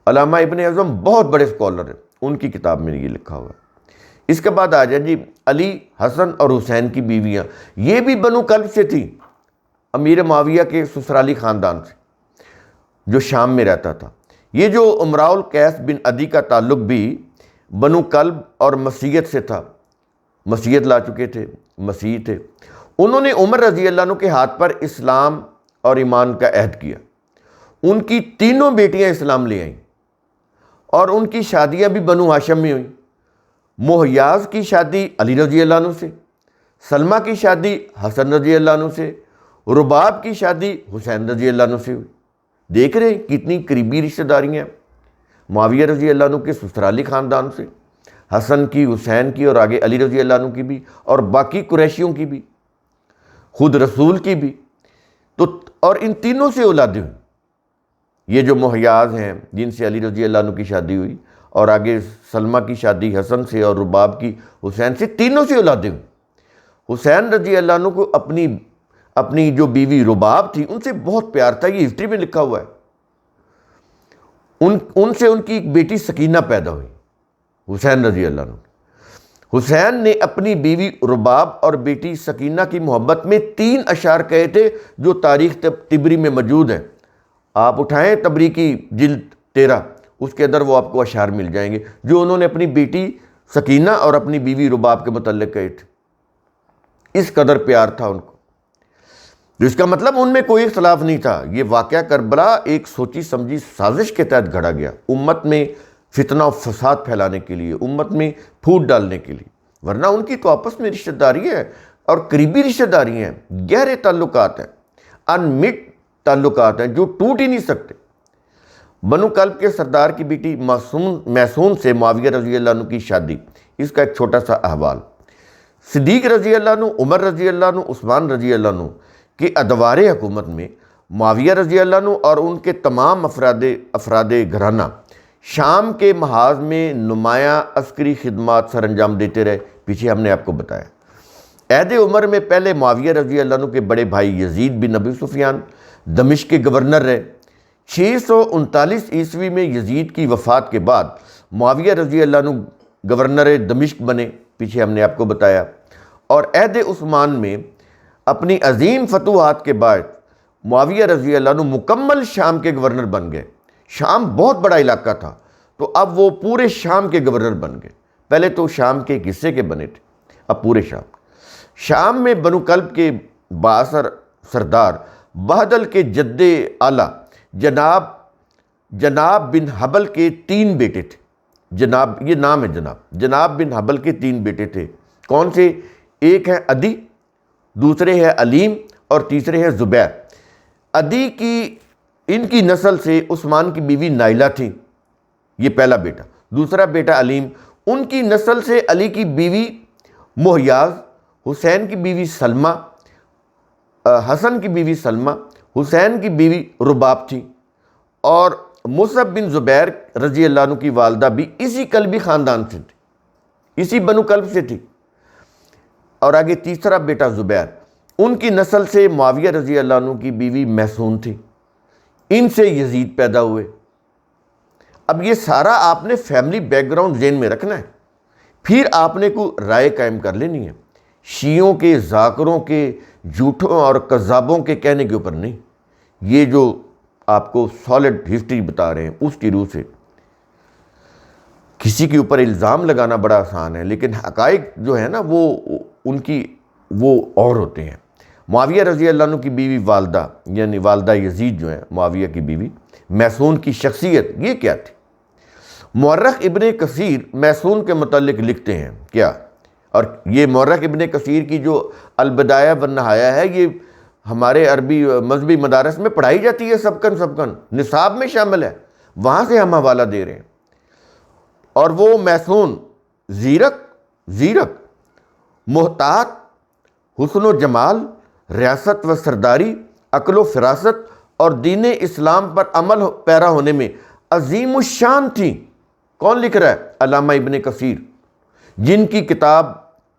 علامہ ابن حزم بہت بڑے اسکالر ہیں، ان کی کتاب میں یہ لکھا ہوا ہے۔ اس کے بعد آ جائیں جی علی، حسن اور حسین کی بیویاں، یہ بھی بنو کلب سے تھیں، امیر معاویہ کے سسرالی خاندان سے جو شام میں رہتا تھا۔ یہ جو امراء القیس بن عدی کا تعلق بھی بنو کلب اور مسیحیت سے تھا، مسیحیت لا چکے تھے، مسیحی تھے۔ انہوں نے عمر رضی اللہ عنہ کے ہاتھ پر اسلام اور ایمان کا عہد کیا۔ ان کی 3 بیٹیاں اسلام لے آئیں اور ان کی شادیاں بھی بنو ہاشم میں ہوئیں۔ مہیاز کی شادی علی رضی اللہ عنہ سے، سلمہ کی شادی حسن رضی اللہ عنہ سے، رباب کی شادی حسین رضی اللہ عنہ سے ہوئی۔ دیکھ رہے ہیں کتنی قریبی رشتہ داریاں ہیں معاویہ رضی اللہ عنہ کے سسرالی خاندان سے، حسن کی، حسین کی، اور آگے علی رضی اللہ عنہ کی بھی، اور باقی قریشیوں کی بھی، خود رسول کی بھی۔ تو اور ان تینوں سے اولادیں ہوئیں، یہ جو مہیاز ہیں جن سے علی رضی اللہ عنہ کی شادی ہوئی، اور آگے سلمہ کی شادی حسن سے اور رباب کی حسین سے، تینوں سے اولادیں ہوئیں۔ حسین رضی اللہ عنہ کو اپنی جو بیوی رباب تھی ان سے بہت پیار تھا، یہ ہسٹری میں لکھا ہوا ہے۔ ان سے ان کی ایک بیٹی سکینہ پیدا ہوئی، حسین رضی اللہ عنہ۔ حسین نے اپنی بیوی رباب اور بیٹی سکینہ کی محبت میں 3 اشعار کہے تھے جو تاریخ طبری میں موجود ہیں۔ آپ اٹھائیں طبری کی جلد 13، اس کے اندر وہ آپ کو اشعار مل جائیں گے جو انہوں نے اپنی بیٹی سکینہ اور اپنی بیوی رباب کے متعلق کہے تھے۔ اس قدر پیار تھا ان کو، جس کا مطلب ان میں کوئی اختلاف نہیں تھا۔ یہ واقعہ کربلا ایک سوچی سمجھی سازش کے تحت گھڑا گیا، امت میں فتنہ و فساد پھیلانے کے لیے، امت میں پھوٹ ڈالنے کے لیے، ورنہ ان کی تو آپس میں رشتہ داری ہے اور قریبی رشتہ داری ہیں، گہرے تعلقات ہیں، انمٹ تعلقات ہیں جو ٹوٹ ہی نہیں سکتے۔ بنو کلب کے سردار کی بیٹی میسون سے معاویہ رضی اللہ عنہ کی شادی، اس کا ایک چھوٹا سا احوال۔ صدیق رضی اللہ عنہ، عمر رضی اللہ عنہ، عثمان رضی اللہ عنہ کہ ادوار حکومت میں معاویہ رضی اللہ عنہ اور ان کے تمام افراد گھرانہ شام کے محاذ میں نمایاں عسکری خدمات سر انجام دیتے رہے، پیچھے ہم نے آپ کو بتایا۔ عہد عمر میں پہلے معاویہ رضی اللہ عنہ کے بڑے بھائی یزید بن ابی سفیان دمشق کے گورنر رہے۔ 639 عیسوی میں یزید کی وفات کے بعد معاویہ رضی اللہ عنہ گورنر دمشق بنے، پیچھے ہم نے آپ کو بتایا۔ اور عہد عثمان میں اپنی عظیم فتوحات کے بعد معاویہ رضی اللہ عنہ مکمل شام کے گورنر بن گئے۔ شام بہت بڑا علاقہ تھا تو اب وہ پورے شام کے گورنر بن گئے، پہلے تو شام کے ایک حصے کے بنے تھے، اب پورے شام میں بنو کلب کے بااثر سردار بہدل کے جد اعلیٰ جناب بن حبل کے 3 بیٹے تھے. جناب یہ نام ہے جناب بن حبل کے 3 بیٹے تھے. کون سے؟ ایک ہے عدی، دوسرے ہے علیم اور تیسرے ہے زبیر. عدی ان کی نسل سے عثمان کی بیوی نائلہ تھی، یہ پہلا بیٹا. دوسرا بیٹا علیم، ان کی نسل سے علی کی بیوی مہیاز، حسین کی بیوی سلمہ، حسن کی بیوی سلمہ، حسین کی بیوی رباب تھی. اور مصعب بن زبیر رضی اللہ عنہ کی والدہ بھی اسی کلبی خاندان سے تھی، اسی بنو کلب سے تھی. اور آگے تیسرا بیٹا زبیر، ان کی نسل سے معاویہ رضی اللہ عنہ کی بیوی محسون تھی، ان سے یزید پیدا ہوئے. اب یہ سارا آپ نے فیملی بیک گراؤنڈ ذہن میں رکھنا ہے، پھر آپ نے کوئی رائے قائم کر لینی ہے. شیعوں کے، ذاکروں کے، جھوٹوں اور کذابوں کے کہنے کے اوپر نہیں. یہ جو آپ کو سالڈ ہسٹری بتا رہے ہیں اس کی روح سے. کسی کے اوپر الزام لگانا بڑا آسان ہے، لیکن حقائق جو ہے نا وہ اور ہوتے ہیں. معاویہ رضی اللہ عنہ کی بیوی والدہ، یعنی والدہ یزید جو ہے معاویہ کی بیوی، محسون کی شخصیت یہ کیا تھی؟ مورخ ابن کثیر محسون کے متعلق لکھتے ہیں کیا، اور یہ مورخ ابن کثیر کی جو البدایہ والنہایہ ہے یہ ہمارے عربی مذہبی مدارس میں پڑھائی جاتی ہے، سبکن نصاب میں شامل ہے، وہاں سے ہم حوالہ دے رہے ہیں. اور وہ محسون زیرک، محتاط، حسن و جمال، ریاست و سرداری، عقل و فراست اور دین اسلام پر عمل پیرا ہونے میں عظیم الشان تھی. کون لکھ رہا ہے؟ علامہ ابن کثیر، جن کی کتاب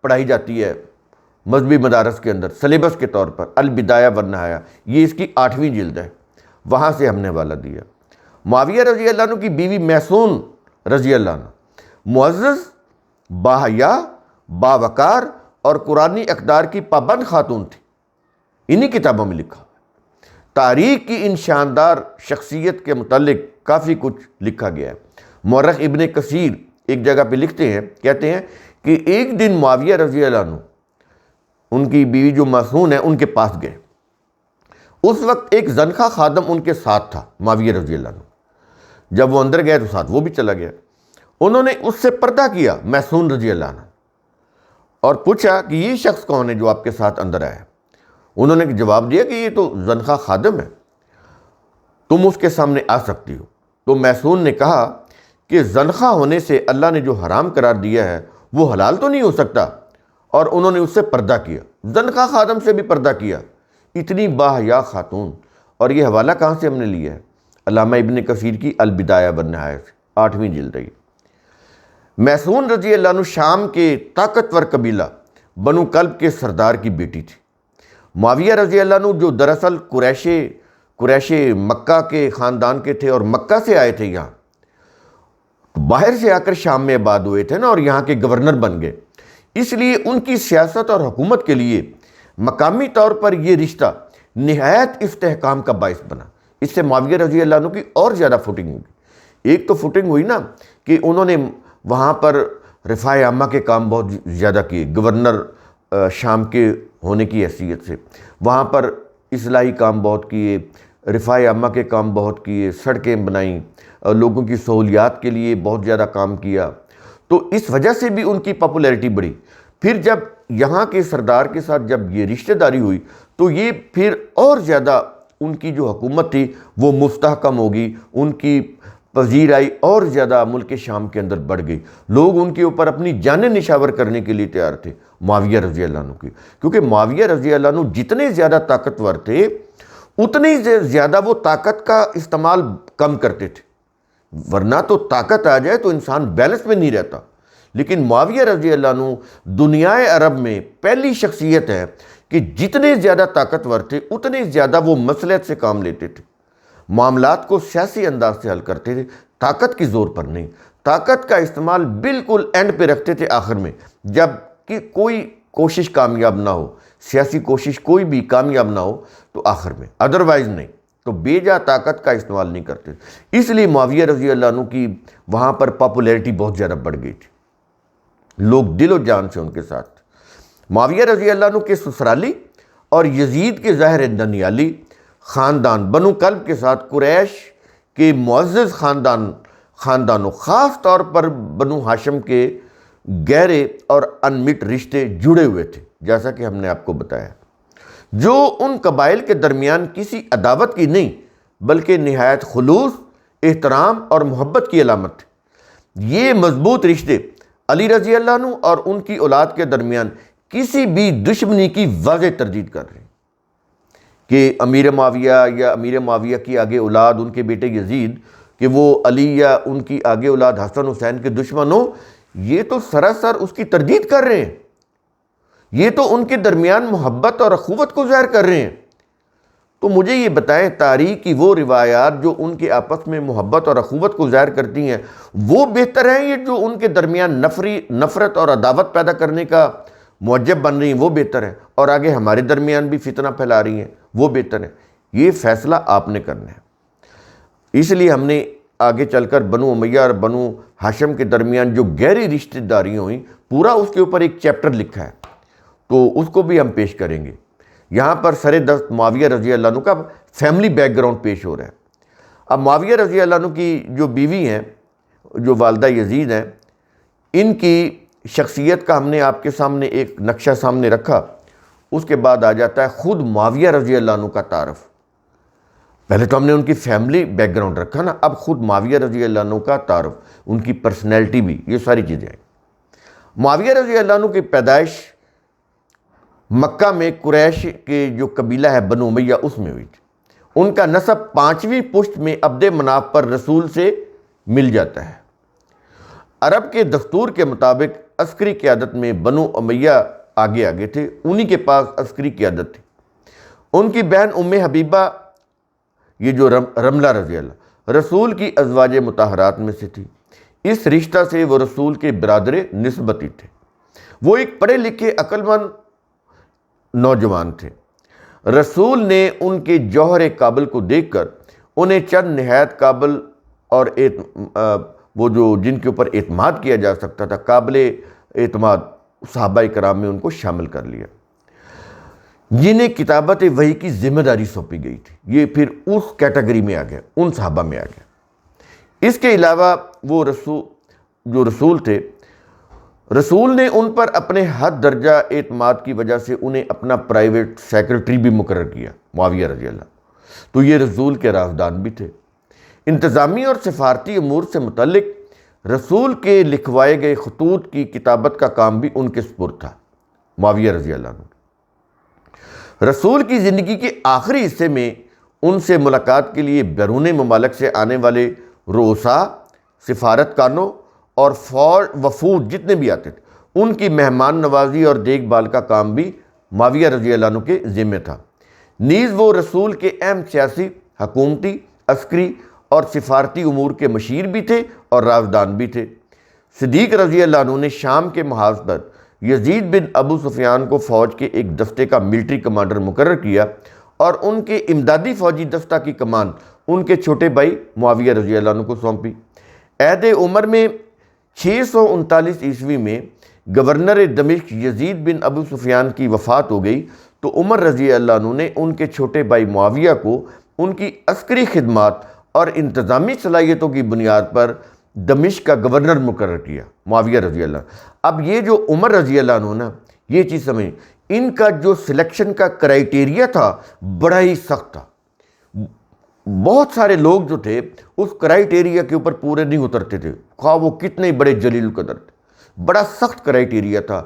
پڑھائی جاتی ہے مذہبی مدارس کے اندر سلیبس کے طور پر، البدایہ والنہایہ، یہ اس کی 8ویں جلد ہے، وہاں سے ہم نے حوالہ دیا. معاویہ رضی اللہ عنہ کی بیوی محسون رضی اللہ عنہ معزز، باحیا، باوقار اور قرآنی اقدار کی پابند خاتون تھی. انہی کتابوں میں لکھا. تاریخ کی ان شاندار شخصیت کے متعلق کافی کچھ لکھا گیا ہے. مورخ ابن کثیر ایک جگہ پہ لکھتے ہیں، کہتے ہیں کہ ایک دن معاویہ رضی اللہ عنہ ان کی بیوی جو محسون ہے ان کے پاس گئے. اس وقت ایک زنخہ خادم ان کے ساتھ تھا معاویہ رضی اللہ عنہ. جب وہ اندر گئے تو ساتھ وہ بھی چلا گیا. انہوں نے اس سے پردہ کیا محسون رضی اللہ عنہ اور پوچھا کہ یہ شخص کون ہے جو آپ کے ساتھ اندر آیا؟ انہوں نے جواب دیا کہ یہ تو زنخہ خادم ہے، تم اس کے سامنے آ سکتی ہو. تو محسون نے کہا کہ زنخہ ہونے سے اللہ نے جو حرام قرار دیا ہے وہ حلال تو نہیں ہو سکتا، اور انہوں نے اس سے پردہ کیا. زنخہ خادم سے بھی پردہ کیا. اتنی باحیا خاتون. اور یہ حوالہ کہاں سے ہم نے لیا ہے؟ علامہ ابن کثیر کی البدایہ والنہایہ سے، 8ویں جلد ہے. محسون رضی اللہ عنہ شام کے طاقتور قبیلہ بنو کلب کے سردار کی بیٹی تھی. معاویہ رضی اللہ عنہ جو دراصل قریش مکہ کے خاندان کے تھے اور مکہ سے آئے تھے، یہاں باہر سے آ کر شام میں آباد ہوئے تھے نا، اور یہاں کے گورنر بن گئے. اس لیے ان کی سیاست اور حکومت کے لیے مقامی طور پر یہ رشتہ نہایت استحکام کا باعث بنا. اس سے معاویہ رضی اللہ عنہ کی اور زیادہ فوٹنگ ہوگی. ایک تو فوٹنگ ہوئی نا کہ انہوں نے وہاں پر رفاع عامہ کے کام بہت زیادہ کیے، گورنر شام کے ہونے کی حیثیت سے وہاں پر اصلاحی کام بہت کیے، رفاع عامہ کے کام بہت کیے، سڑکیں بنائیں، لوگوں کی سہولیات کے لیے بہت زیادہ کام کیا. تو اس وجہ سے بھی ان کی پاپولیرٹی بڑھی. پھر جب یہاں کے سردار کے ساتھ جب یہ رشتہ داری ہوئی تو یہ پھر اور زیادہ ان کی جو حکومت تھی وہ مستحکم ہوگی، ان کی پذیرائی اور زیادہ ملک شام کے اندر بڑھ گئی. لوگ ان کے اوپر اپنی جانیں نشاور کرنے کے لیے تیار تھے معاویہ رضی اللہ عنہ کی، کیونکہ معاویہ رضی اللہ عنہ جتنے زیادہ طاقتور تھے اتنی زیادہ وہ طاقت کا استعمال کم کرتے تھے. ورنہ تو طاقت آ جائے تو انسان بیلنس میں نہیں رہتا. لیکن معاویہ رضی اللہ عنہ دنیائے عرب میں پہلی شخصیت ہے کہ جتنے زیادہ طاقتور تھے اتنے زیادہ وہ مصلحت سے کام لیتے تھے، معاملات کو سیاسی انداز سے حل کرتے تھے، طاقت کی زور پر نہیں. طاقت کا استعمال بالکل اینڈ پہ رکھتے تھے، آخر میں جب کہ کوئی کوشش کامیاب نہ ہو، سیاسی کوشش کوئی بھی کامیاب نہ ہو تو آخر میں، ادروائز نہیں تو بے جا طاقت کا استعمال نہیں کرتے. اس لیے معاویہ رضی اللہ عنہ کی وہاں پر پاپولیرٹی بہت زیادہ بڑھ گئی تھی، لوگ دل و جان سے ان کے ساتھ. معاویہ رضی اللہ عنہ کے سسرالی اور یزید کے ظاہر ننیالی خاندان بنو کلب کے ساتھ قریش کے معزز خاندانوں خاص طور پر بنو ہاشم کے گہرے اور انمٹ رشتے جڑے ہوئے تھے، جیسا کہ ہم نے آپ کو بتایا، جو ان قبائل کے درمیان کسی عداوت کی نہیں بلکہ نہایت خلوص، احترام اور محبت کی علامت تھی۔ یہ مضبوط رشتے علی رضی اللہ عنہ اور ان کی اولاد کے درمیان کسی بھی دشمنی کی واضح تردید کر رہے ہیں کہ امیر معاویہ یا امیر معاویہ کی آگے اولاد ان کے بیٹے یزید کہ وہ علی یا ان کی آگے اولاد حسن حسین کے دشمن ہوں، یہ تو سراسر اس کی تردید کر رہے ہیں، یہ تو ان کے درمیان محبت اور اخوت کو ظاہر کر رہے ہیں۔ تو مجھے یہ بتائیں، تاریخ کی وہ روایات جو ان کے آپس میں محبت اور اخوت کو ظاہر کرتی ہیں وہ بہتر ہیں، یہ جو ان کے درمیان نفرت اور عداوت پیدا کرنے کا موجب بن رہی ہیں وہ بہتر ہیں، اور آگے ہمارے درمیان بھی فتنہ پھیلا رہی ہیں وہ بہتر ہیں؟ یہ فیصلہ آپ نے کرنا ہے۔ اس لیے ہم نے آگے چل کر بنو امیہ اور بنو ہاشم کے درمیان جو گہری رشتہ داریاں ہوئیں پورا اس کے اوپر ایک چیپٹر لکھا ہے، تو اس کو بھی ہم پیش کریں گے۔ یہاں پر سر دست معاویہ رضی اللہ عنہ کا فیملی بیک گراؤنڈ پیش ہو رہا ہے۔ اب معاویہ رضی اللہ عنہ کی جو بیوی ہیں، جو والدہ یزید ہیں، ان کی شخصیت کا ہم نے آپ کے سامنے ایک نقشہ سامنے رکھا، اس کے بعد آ جاتا ہے خود معاویہ رضی اللہ عنہ کا تعارف۔ پہلے تو ہم نے ان کی فیملی بیک گراؤنڈ رکھا نا، اب خود معاویہ رضی اللہ عنہ کا تعارف، ان کی پرسنالٹی بھی، یہ ساری چیزیں ہیں۔ معاویہ رضی اللہ عنہ کی پیدائش مکہ میں قریش کے جو قبیلہ ہے بنو امیہ اس میں ہوئی تھی۔ ان کا نسب 5ویں پشت میں عبد مناف پر رسول سے مل جاتا ہے۔ عرب کے دستور کے مطابق عسکری قیادت میں بنو امیہ آگے تھے، انہی کے پاس عسکری قیادت تھی۔ ان کی بہن ام حبیبہ، یہ جو رملہ رضی اللہ، رسول کی ازواج مطہرات میں سے تھی۔ اس رشتہ سے وہ رسول کے برادر نسبتی تھے۔ وہ ایک پڑھے لکھے عقل مند نوجوان تھے۔ رسول نے ان کے جوہر کابل کو دیکھ کر انہیں چند نہایت قابل اور وہ جو جن کے اوپر اعتماد کیا جا سکتا تھا، قابل اعتماد صحابہ کرام میں ان کو شامل کر لیا، جنہیں کتابت وحی کی ذمہ داری سونپی گئی تھی۔ یہ پھر اس کیٹیگری میں آ گیا، ان صحابہ میں آ گیا۔ اس کے علاوہ وہ رسول تھے، رسول نے ان پر اپنے حد درجہ اعتماد کی وجہ سے انہیں اپنا پرائیویٹ سیکرٹری بھی مقرر کیا، معاویہ رضی اللہ۔ تو یہ رسول کے رازدان بھی تھے۔ انتظامی اور سفارتی امور سے متعلق رسول کے لکھوائے گئے خطوط کی کتابت کا کام بھی ان کے سپرد تھا، معاویہ رضی اللہ عنہ۔ رسول کی زندگی کے آخری حصے میں ان سے ملاقات کے لیے بیرون ممالک سے آنے والے رؤساء، سفارتکاروں اور وفود جتنے بھی آتے تھے، ان کی مہمان نوازی اور دیکھ بھال کا کام بھی معاویہ رضی اللہ عنہ کے ذمہ تھا۔ نیز وہ رسول کے اہم سیاسی، حکومتی، عسکری اور سفارتی امور کے مشیر بھی تھے اور رازدان بھی تھے۔ صدیق رضی اللہ عنہ نے شام کے محاذ پر یزید بن ابو سفیان کو فوج کے ایک دستے کا ملٹری کمانڈر مقرر کیا اور ان کے امدادی فوجی دستہ کی کمان ان کے چھوٹے بھائی معاویہ رضی اللہ عنہ کو سونپی۔ عہد عمر میں 639 عیسوی میں گورنر دمشق یزید بن ابو سفیان کی وفات ہو گئی تو عمر رضی اللہ عنہ نے ان کے چھوٹے بھائی معاویہ کو ان کی عسکری خدمات اور انتظامی صلاحیتوں کی بنیاد پر دمشق کا گورنر مقرر کیا، معاویہ رضی اللہ عنہ۔ اب یہ جو عمر رضی اللہ عنہ نا، یہ چیز سمجھیں، ان کا جو سلیکشن کا کرائیٹیریا تھا بڑا ہی سخت تھا۔ بہت سارے لوگ جو تھے اس کرائیٹیریا کے اوپر پورے نہیں اترتے تھے، خواہ وہ کتنے بڑے جلیل القدر تھے، بڑا سخت کرائیٹیریا تھا۔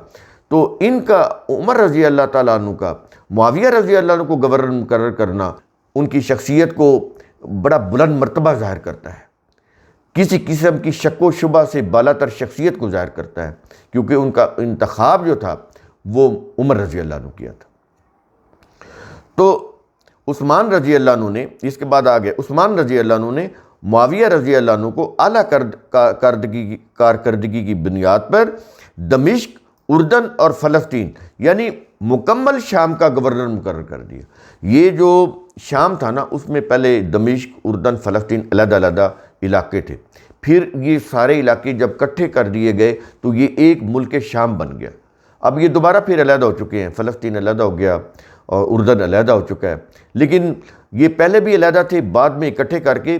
تو ان کا عمر رضی اللہ تعالیٰ عنہ کا معاویہ رضی اللہ عنہ کو گورنر مقرر کرنا ان کی شخصیت کو بڑا بلند مرتبہ ظاہر کرتا ہے، کسی قسم کی شک و شبہ سے بالا تر شخصیت کو ظاہر کرتا ہے، کیونکہ ان کا انتخاب جو تھا وہ عمر رضی اللہ عنہ کیا تھا۔ تو عثمان رضی اللہ عنہ نے، اس کے بعد آگئے، عثمان رضی اللہ عنہ نے معاویہ رضی اللہ عنہ کو اعلیٰ کارکردگی کی بنیاد پر دمشق، اردن اور فلسطین یعنی مکمل شام کا گورنر مقرر کر دیا۔ یہ جو شام تھا نا، اس میں پہلے دمشق، اردن، فلسطین علیحدہ علیحدہ علاقے تھے، پھر یہ سارے علاقے جب اکٹھے کر دیے گئے تو یہ ایک ملک شام بن گیا۔ اب یہ دوبارہ پھر علیحدہ ہو چکے ہیں، فلسطین علیحدہ ہو گیا اور اردن علیحدہ ہو چکا ہے، لیکن یہ پہلے بھی علیحدہ تھے، بعد میں اکٹھے کر کے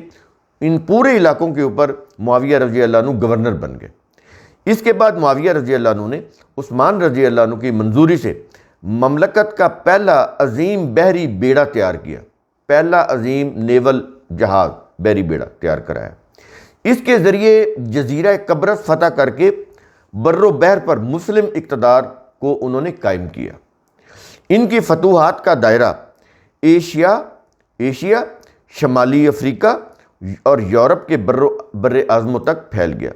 ان پورے علاقوں کے اوپر معاویہ رضی اللہ عنہ گورنر بن گئے۔ اس کے بعد معاویہ رضی اللہ عنہ نے عثمان رضی اللہ عنہ کی منظوری سے مملکت کا پہلا عظیم بحری بیڑا تیار کیا، پہلا عظیم نیول جہاز بحری بیڑا تیار کرایا۔ اس کے ذریعے جزیرہ قبرص فتح کر کے بر و بحر پر مسلم اقتدار کو انہوں نے قائم کیا۔ ان کی فتوحات کا دائرہ ایشیا، شمالی افریقہ اور یورپ کے بر اعظموں تک پھیل گیا۔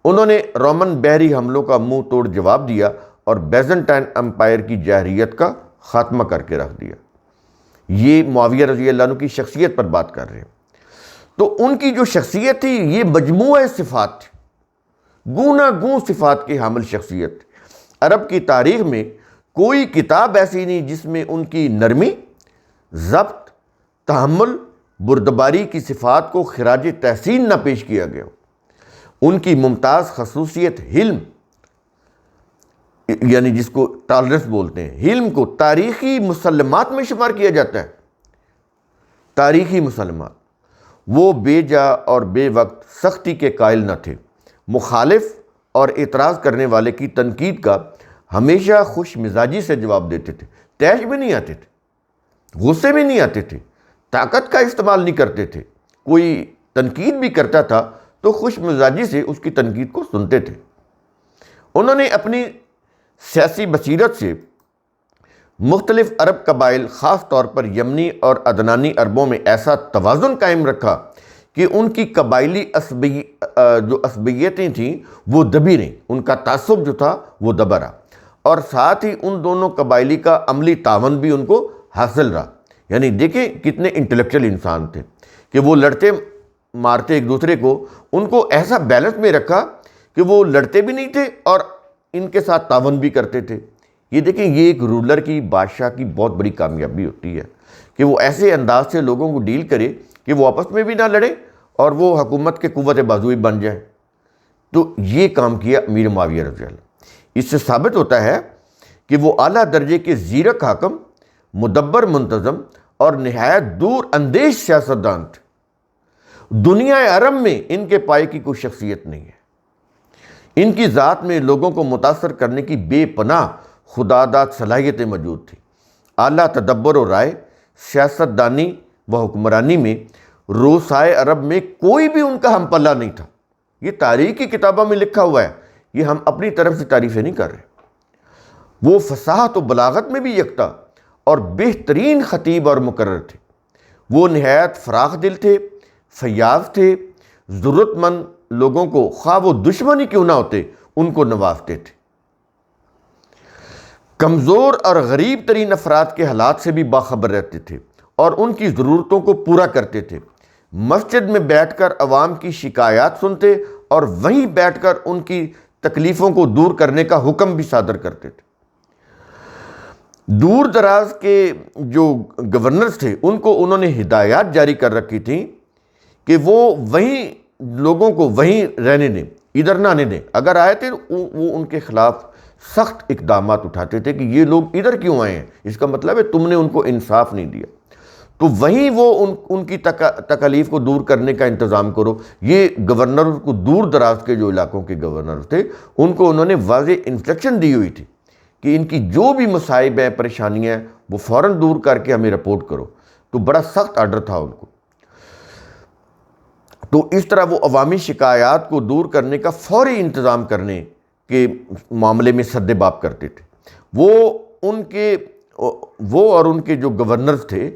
انہوں نے رومن بحری حملوں کا منہ توڑ جواب دیا اور بیزنٹائن امپائر کی جاہریت کا خاتمہ کر کے رکھ دیا۔ یہ معاویہ رضی اللہ عنہ کی شخصیت پر بات کر رہے ہیں۔ تو ان کی جو شخصیت تھی یہ مجموعہ صفات تھی، گوناگون صفات کی حامل شخصیت تھی۔ عرب کی تاریخ میں کوئی کتاب ایسی نہیں جس میں ان کی نرمی، ضبط، تحمل، بردباری کی صفات کو خراج تحسین نہ پیش کیا گیا ہو۔ ان کی ممتاز خصوصیت حلم، یعنی جس کو ٹالرنس بولتے ہیں، حلم کو تاریخی مسلمات میں شمار کیا جاتا ہے۔ تاریخی مسلمات، وہ بے جا اور بے وقت سختی کے قائل نہ تھے۔ مخالف اور اعتراض کرنے والے کی تنقید کا ہمیشہ خوش مزاجی سے جواب دیتے تھے، طیش بھی نہیں آتے تھے، غصے میں نہیں آتے تھے، طاقت کا استعمال نہیں کرتے تھے۔ کوئی تنقید بھی کرتا تھا تو خوش مزاجی سے اس کی تنقید کو سنتے تھے۔ انہوں نے اپنی سیاسی بصیرت سے مختلف عرب قبائل، خاص طور پر یمنی اور عدنانی عربوں میں ایسا توازن قائم رکھا کہ ان کی قبائلی جو عصبیتیں تھیں وہ دبی رہیں، ان کا تعصب جو تھا وہ دبا رہا، اور ساتھ ہی ان دونوں قبائلی کا عملی تعاون بھی ان کو حاصل رہا۔ یعنی دیکھیں کتنے انٹلیکچوئل انسان تھے کہ وہ لڑتے مارتے ایک دوسرے کو، ان کو ایسا بیلنس میں رکھا کہ وہ لڑتے بھی نہیں تھے اور ان کے ساتھ تعاون بھی کرتے تھے۔ یہ دیکھیں یہ ایک رولر کی، بادشاہ کی بہت بڑی کامیابی ہوتی ہے کہ وہ ایسے انداز سے لوگوں کو ڈیل کرے کہ وہ آپس میں بھی نہ لڑے اور وہ حکومت کے قوت بازوئی بن جائیں۔ تو یہ کام کیا امیر معاویہ رضی اللہ۔ اس سے ثابت ہوتا ہے کہ وہ اعلیٰ درجے کے زیرک حاکم، مدبر، منتظم اور نہایت دور اندیش سیاستدان تھے۔ دنیا عرب میں ان کے پائے کی کوئی شخصیت نہیں ہے۔ ان کی ذات میں لوگوں کو متاثر کرنے کی بے پناہ خداداد صلاحیتیں موجود تھیں۔ اعلیٰ تدبر و رائے، سیاست دانی و حکمرانی میں روسائے عرب میں کوئی بھی ان کا ہم پلہ نہیں تھا۔ یہ تاریخ کی کتابوں میں لکھا ہوا ہے، یہ ہم اپنی طرف سے تعریفیں نہیں کر رہے۔ وہ فصاحت و بلاغت میں بھی یکتا اور بہترین خطیب اور مقرر تھے۔ وہ نہایت فراخ دل تھے، فیاض تھے، ضرورت مند لوگوں کو خواہ وہ دشمن ہی کیوں نہ ہوتے ان کو نوازتے تھے۔ کمزور اور غریب ترین افراد کے حالات سے بھی باخبر رہتے تھے اور ان کی ضرورتوں کو پورا کرتے تھے۔ مسجد میں بیٹھ کر عوام کی شکایات سنتے اور وہیں بیٹھ کر ان کی تکلیفوں کو دور کرنے کا حکم بھی صادر کرتے تھے۔ دور دراز کے جو گورنرز تھے ان کو انہوں نے ہدایات جاری کر رکھی تھیں کہ وہ وہیں لوگوں کو وہیں رہنے دیں، ادھر نہ آنے دیں۔ اگر آئے تھے وہ ان کے خلاف سخت اقدامات اٹھاتے تھے کہ یہ لوگ ادھر کیوں آئے ہیں، اس کا مطلب ہے تم نے ان کو انصاف نہیں دیا، تو وہیں وہ ان کی تکالیف کو دور کرنے کا انتظام کرو۔ یہ گورنر کو، دور دراز کے جو علاقوں کے گورنر تھے ان کو انہوں نے واضح انسٹرکشن دی ہوئی تھی کہ ان کی جو بھی مصائب ہیں، پریشانیاں ہیں، وہ فوراً دور کر کے ہمیں رپورٹ کرو۔ تو بڑا سخت آرڈر تھا ان کو۔ تو اس طرح وہ عوامی شکایات کو دور کرنے کا فوری انتظام کرنے کے معاملے میں سد باب کرتے تھے۔ وہ اور ان کے جو گورنرز تھے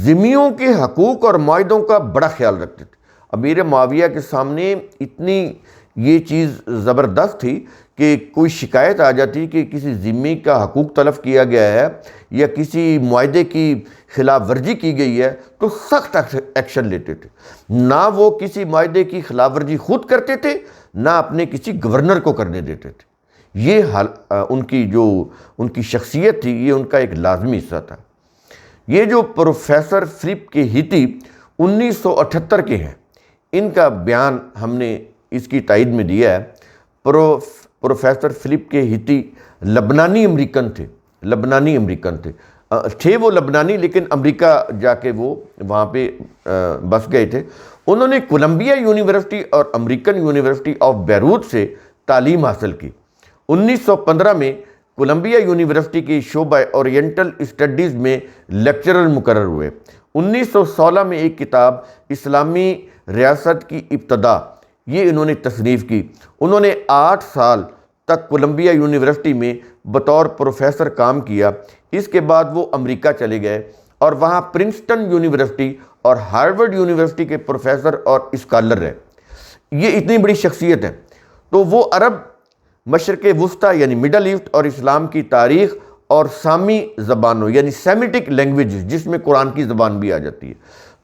ذمیوں کے حقوق اور معاہدوں کا بڑا خیال رکھتے تھے۔ امیر معاویہ کے سامنے اتنی یہ چیز زبردست تھی کہ کوئی شکایت آ جاتی کہ کسی ذمہ کا حقوق تلف کیا گیا ہے یا کسی معاہدے کی خلاف ورزی کی گئی ہے تو سخت ایکشن لیتے تھے۔ نہ وہ کسی معاہدے کی خلاف ورزی خود کرتے تھے، نہ اپنے کسی گورنر کو کرنے دیتے تھے۔ یہ ان کی شخصیت تھی، یہ ان کا ایک لازمی حصہ تھا۔ یہ جو پروفیسر فلپ کے ہیتی 1978 کے ہیں، ان کا بیان ہم نے اس کی تائید میں دیا ہے۔ پروفیسر فلپ کے ہیتی لبنانی امریکن تھے۔ تھے وہ لبنانی لیکن امریکہ جا کے وہ وہاں پہ بس گئے تھے۔ انہوں نے کولمبیا یونیورسٹی اور امریکن یونیورسٹی آف بیروت سے تعلیم حاصل کی۔ 1915 میں کولمبیا یونیورسٹی کی شعبہ اورینٹل اسٹڈیز میں لیکچرر مقرر ہوئے۔ 1916 میں ایک کتاب اسلامی ریاست کی ابتدا یہ انہوں نے تصنیف کی۔ انہوں نے 8 سال تک کولمبیا یونیورسٹی میں بطور پروفیسر کام کیا۔ اس کے بعد وہ امریکہ چلے گئے اور وہاں پرنسٹن یونیورسٹی اور ہارورڈ یونیورسٹی کے پروفیسر اور اسکالر رہے۔ یہ اتنی بڑی شخصیت ہے۔ تو وہ عرب، مشرق وسطیٰ یعنی مڈل ایسٹ اور اسلام کی تاریخ اور سامی زبانوں یعنی سیمیٹک لینگویج جس میں قرآن کی زبان بھی آ جاتی ہے،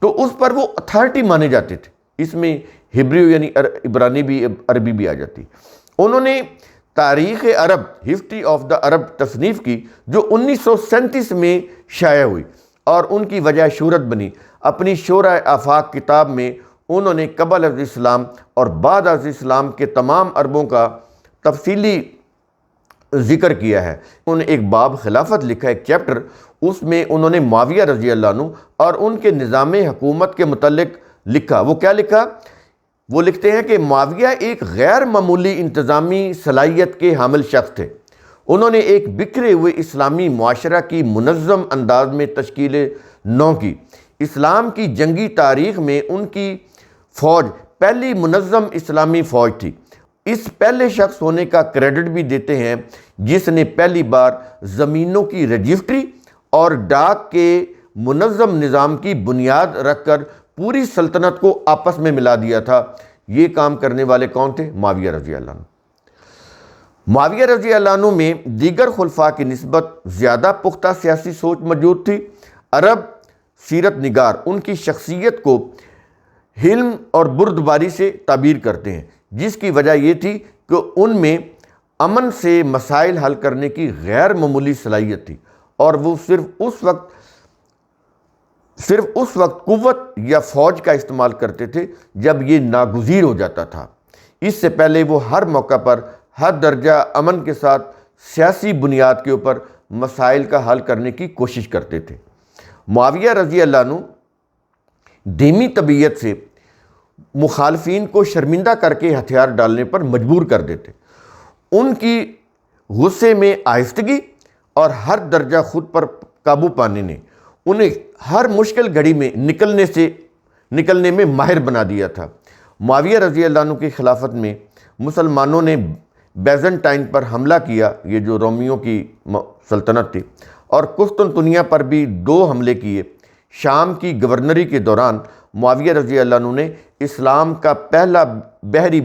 تو اس پر وہ اتھارٹی مانے جاتے تھے۔ اس میں ہبریو یعنی عبرانی بھی، عربی بھی آ جاتی۔ انہوں نے تاریخ عرب، ہسٹری آف دا عرب تصنیف کی جو 1937 میں شائع ہوئی اور ان کی وجہ شہرت بنی۔ اپنی شورۂ آفاق کتاب میں انہوں نے قبل از اسلام اور بعد از اسلام کے تمام عربوں کا تفصیلی ذکر کیا ہے۔ انہوں نے ایک باب خلافت لکھا، ایک چیپٹر، اس میں انہوں نے معاویہ رضی اللہ عنہ اور ان کے نظام حکومت کے متعلق لکھا۔ وہ کیا لکھا؟ وہ لکھتے ہیں کہ معاویہ ایک غیر معمولی انتظامی صلاحیت کے حامل شخص تھے۔ انہوں نے ایک بکھرے ہوئے اسلامی معاشرہ کی منظم انداز میں تشکیل نو کی۔ اسلام کی جنگی تاریخ میں ان کی فوج پہلی منظم اسلامی فوج تھی۔ اس پہلے شخص ہونے کا کریڈٹ بھی دیتے ہیں جس نے پہلی بار زمینوں کی رجسٹری اور ڈاک کے منظم نظام کی بنیاد رکھ کر پوری سلطنت کو آپس میں ملا دیا تھا۔ یہ کام کرنے والے کون تھے؟ معاویہ رضی اللہ عنہ۔ معاویہ رضی اللہ عنہ میں دیگر خلفاء کی نسبت زیادہ پختہ سیاسی سوچ موجود تھی۔ عرب سیرت نگار ان کی شخصیت کو حلم اور بردباری سے تعبیر کرتے ہیں، جس کی وجہ یہ تھی کہ ان میں امن سے مسائل حل کرنے کی غیر معمولی صلاحیت تھی، اور وہ صرف اس وقت قوت یا فوج کا استعمال کرتے تھے جب یہ ناگزیر ہو جاتا تھا۔ اس سے پہلے وہ ہر موقع پر ہر درجہ امن کے ساتھ سیاسی بنیاد کے اوپر مسائل کا حل کرنے کی کوشش کرتے تھے۔ معاویہ رضی اللہ عنہ دھیمی طبیعت سے مخالفین کو شرمندہ کر کے ہتھیار ڈالنے پر مجبور کر دیتے۔ ان کی غصے میں آہستگی اور ہر درجہ خود پر قابو پانے نے انہیں ہر مشکل گھڑی میں نکلنے میں ماہر بنا دیا تھا۔ معاویہ رضی اللہ عنہ کی خلافت میں مسلمانوں نے بیزنٹائن پر حملہ کیا، یہ جو رومیوں کی سلطنت تھی، اور قسطنطنیہ پر بھی 2 حملے کیے۔ شام کی گورنری کے دوران معاویہ رضی اللہ عنہ نے اسلام کا پہلا بحری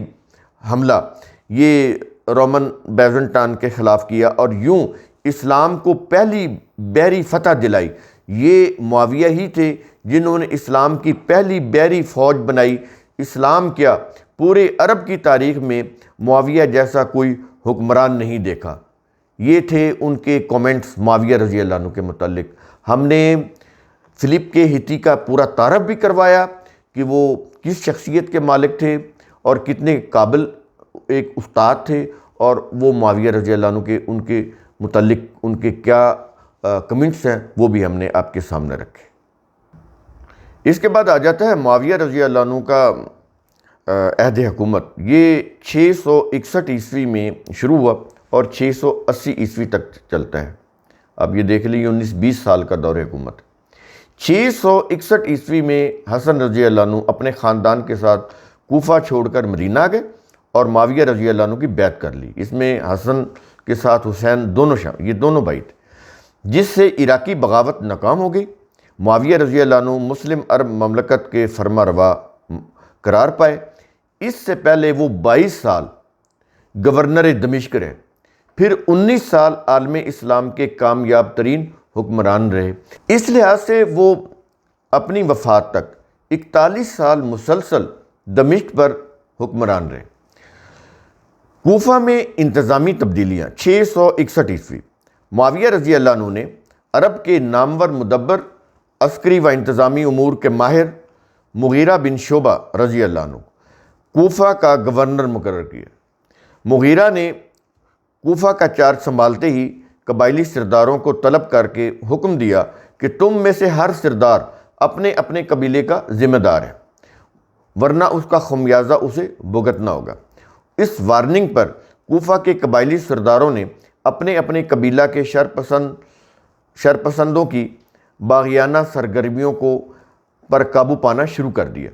حملہ یہ رومن بیزنٹائن کے خلاف کیا اور یوں اسلام کو پہلی بحری فتح دلائی۔ یہ معاویہ ہی تھے جنہوں نے اسلام کی پہلی بحری فوج بنائی۔ اسلام کیا، پورے عرب کی تاریخ میں معاویہ جیسا کوئی حکمران نہیں دیکھا۔ یہ تھے ان کے کومنٹس معاویہ رضی اللہ عنہ کے متعلق۔ ہم نے فلپ کے ہیتی کا پورا تعارف بھی کروایا کہ وہ کس شخصیت کے مالک تھے اور کتنے قابل ایک استاد تھے، اور وہ معاویہ رضی اللہ عنہ کے ان کے متعلق ان کے کیا کمنٹس ہیں وہ بھی ہم نے آپ کے سامنے رکھے۔ اس کے بعد آ جاتا ہے معاویہ رضی اللہ عنہ کا عہد حکومت۔ یہ 661 عیسوی میں شروع ہوا اور 680 عیسوی تک چلتا ہے۔ اب یہ دیکھ لیجیے 19-20 سال کا دور حکومت۔ 661 عیسوی میں حسن رضی اللہ عنہ اپنے خاندان کے ساتھ کوفہ چھوڑ کر مدینہ آ گئے اور معاویہ رضی اللہ عنہ کی بیعت کر لی۔ اس میں حسن کے ساتھ حسین یہ دونوں بھائی تھے، جس سے عراقی بغاوت ناکام ہو گئی۔ معاویہ رضی اللہ عنہ مسلم عرب مملکت کے فرما روا قرار پائے۔ اس سے پہلے وہ 22 سال گورنر دمشق رہے، پھر 19 سال عالم اسلام کے کامیاب ترین حکمران رہے۔ اس لحاظ سے وہ اپنی وفات تک 41 سال مسلسل دمشق پر حکمران رہے۔ کوفہ میں انتظامی تبدیلیاں 661 عیسوی۔ معاویہ رضی اللہ عنہ نے عرب کے نامور مدبر، عسکری و انتظامی امور کے ماہر مغیرہ بن شعبہ رضی اللہ عنہ کوفہ کا گورنر مقرر کیا۔ مغیرہ نے کوفہ کا چارج سنبھالتے ہی قبائلی سرداروں کو طلب کر کے حکم دیا کہ تم میں سے ہر سردار اپنے اپنے قبیلے کا ذمہ دار ہے، ورنہ اس کا خمیازہ اسے بھگتنا ہوگا۔ اس وارننگ پر کوفہ کے قبائلی سرداروں نے اپنے اپنے قبیلہ کے شرپسندوں کی باغیانہ سرگرمیوں پر قابو پانا شروع کر دیا۔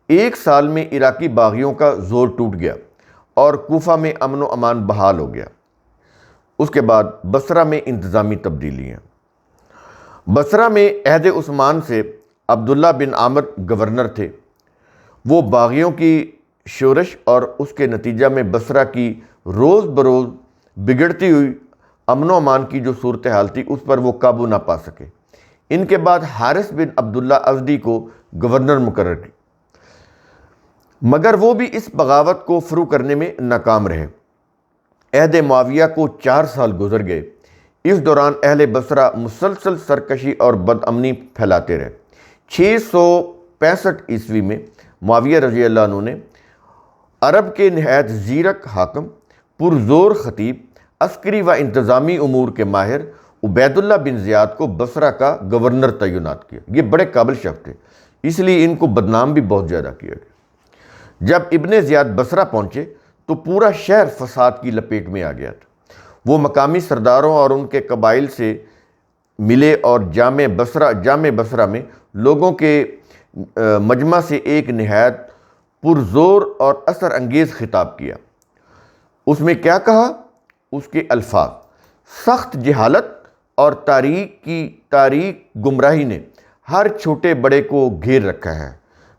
ایک سال میں عراقی باغیوں کا زور ٹوٹ گیا اور کوفہ میں امن و امان بحال ہو گیا۔ اس کے بعد بصرہ میں انتظامی تبدیلیاں۔ بصرہ میں عہد عثمان سے عبداللہ بن عامر گورنر تھے۔ وہ باغیوں کی شورش اور اس کے نتیجہ میں بصرہ کی روز بروز بگڑتی ہوئی امن و امان کی جو صورتحال تھی اس پر وہ قابو نہ پا سکے۔ ان کے بعد حارث بن عبداللہ ازدی کو گورنر مقرر کی، مگر وہ بھی اس بغاوت کو فرو کرنے میں ناکام رہے۔ عہد معاویہ کو 4 سال گزر گئے۔ اس دوران اہل بصرہ مسلسل سرکشی اور بد امنی پھیلاتے رہے۔ 665 عیسوی میں معاویہ رضی اللہ عنہ نے عرب کے نہایت زیرک حاکم، پرزور خطیب، عسکری و انتظامی امور کے ماہر عبید اللہ بن زیاد کو بصرہ کا گورنر تعینات کیا۔ یہ بڑے قابل شخص تھے، اس لیے ان کو بدنام بھی بہت زیادہ کیا گیا۔ جب ابن زیاد بصرہ پہنچے تو پورا شہر فساد کی لپیٹ میں آ گیا تھا۔ وہ مقامی سرداروں اور ان کے قبائل سے ملے اور جامع بصرہ میں لوگوں کے مجمع سے ایک نہایت پرزور اور اثر انگیز خطاب کیا۔ اس میں کیا کہا؟ اس کے الفاظ: سخت جہالت اور تاریک گمراہی نے ہر چھوٹے بڑے کو گھیر رکھا ہے،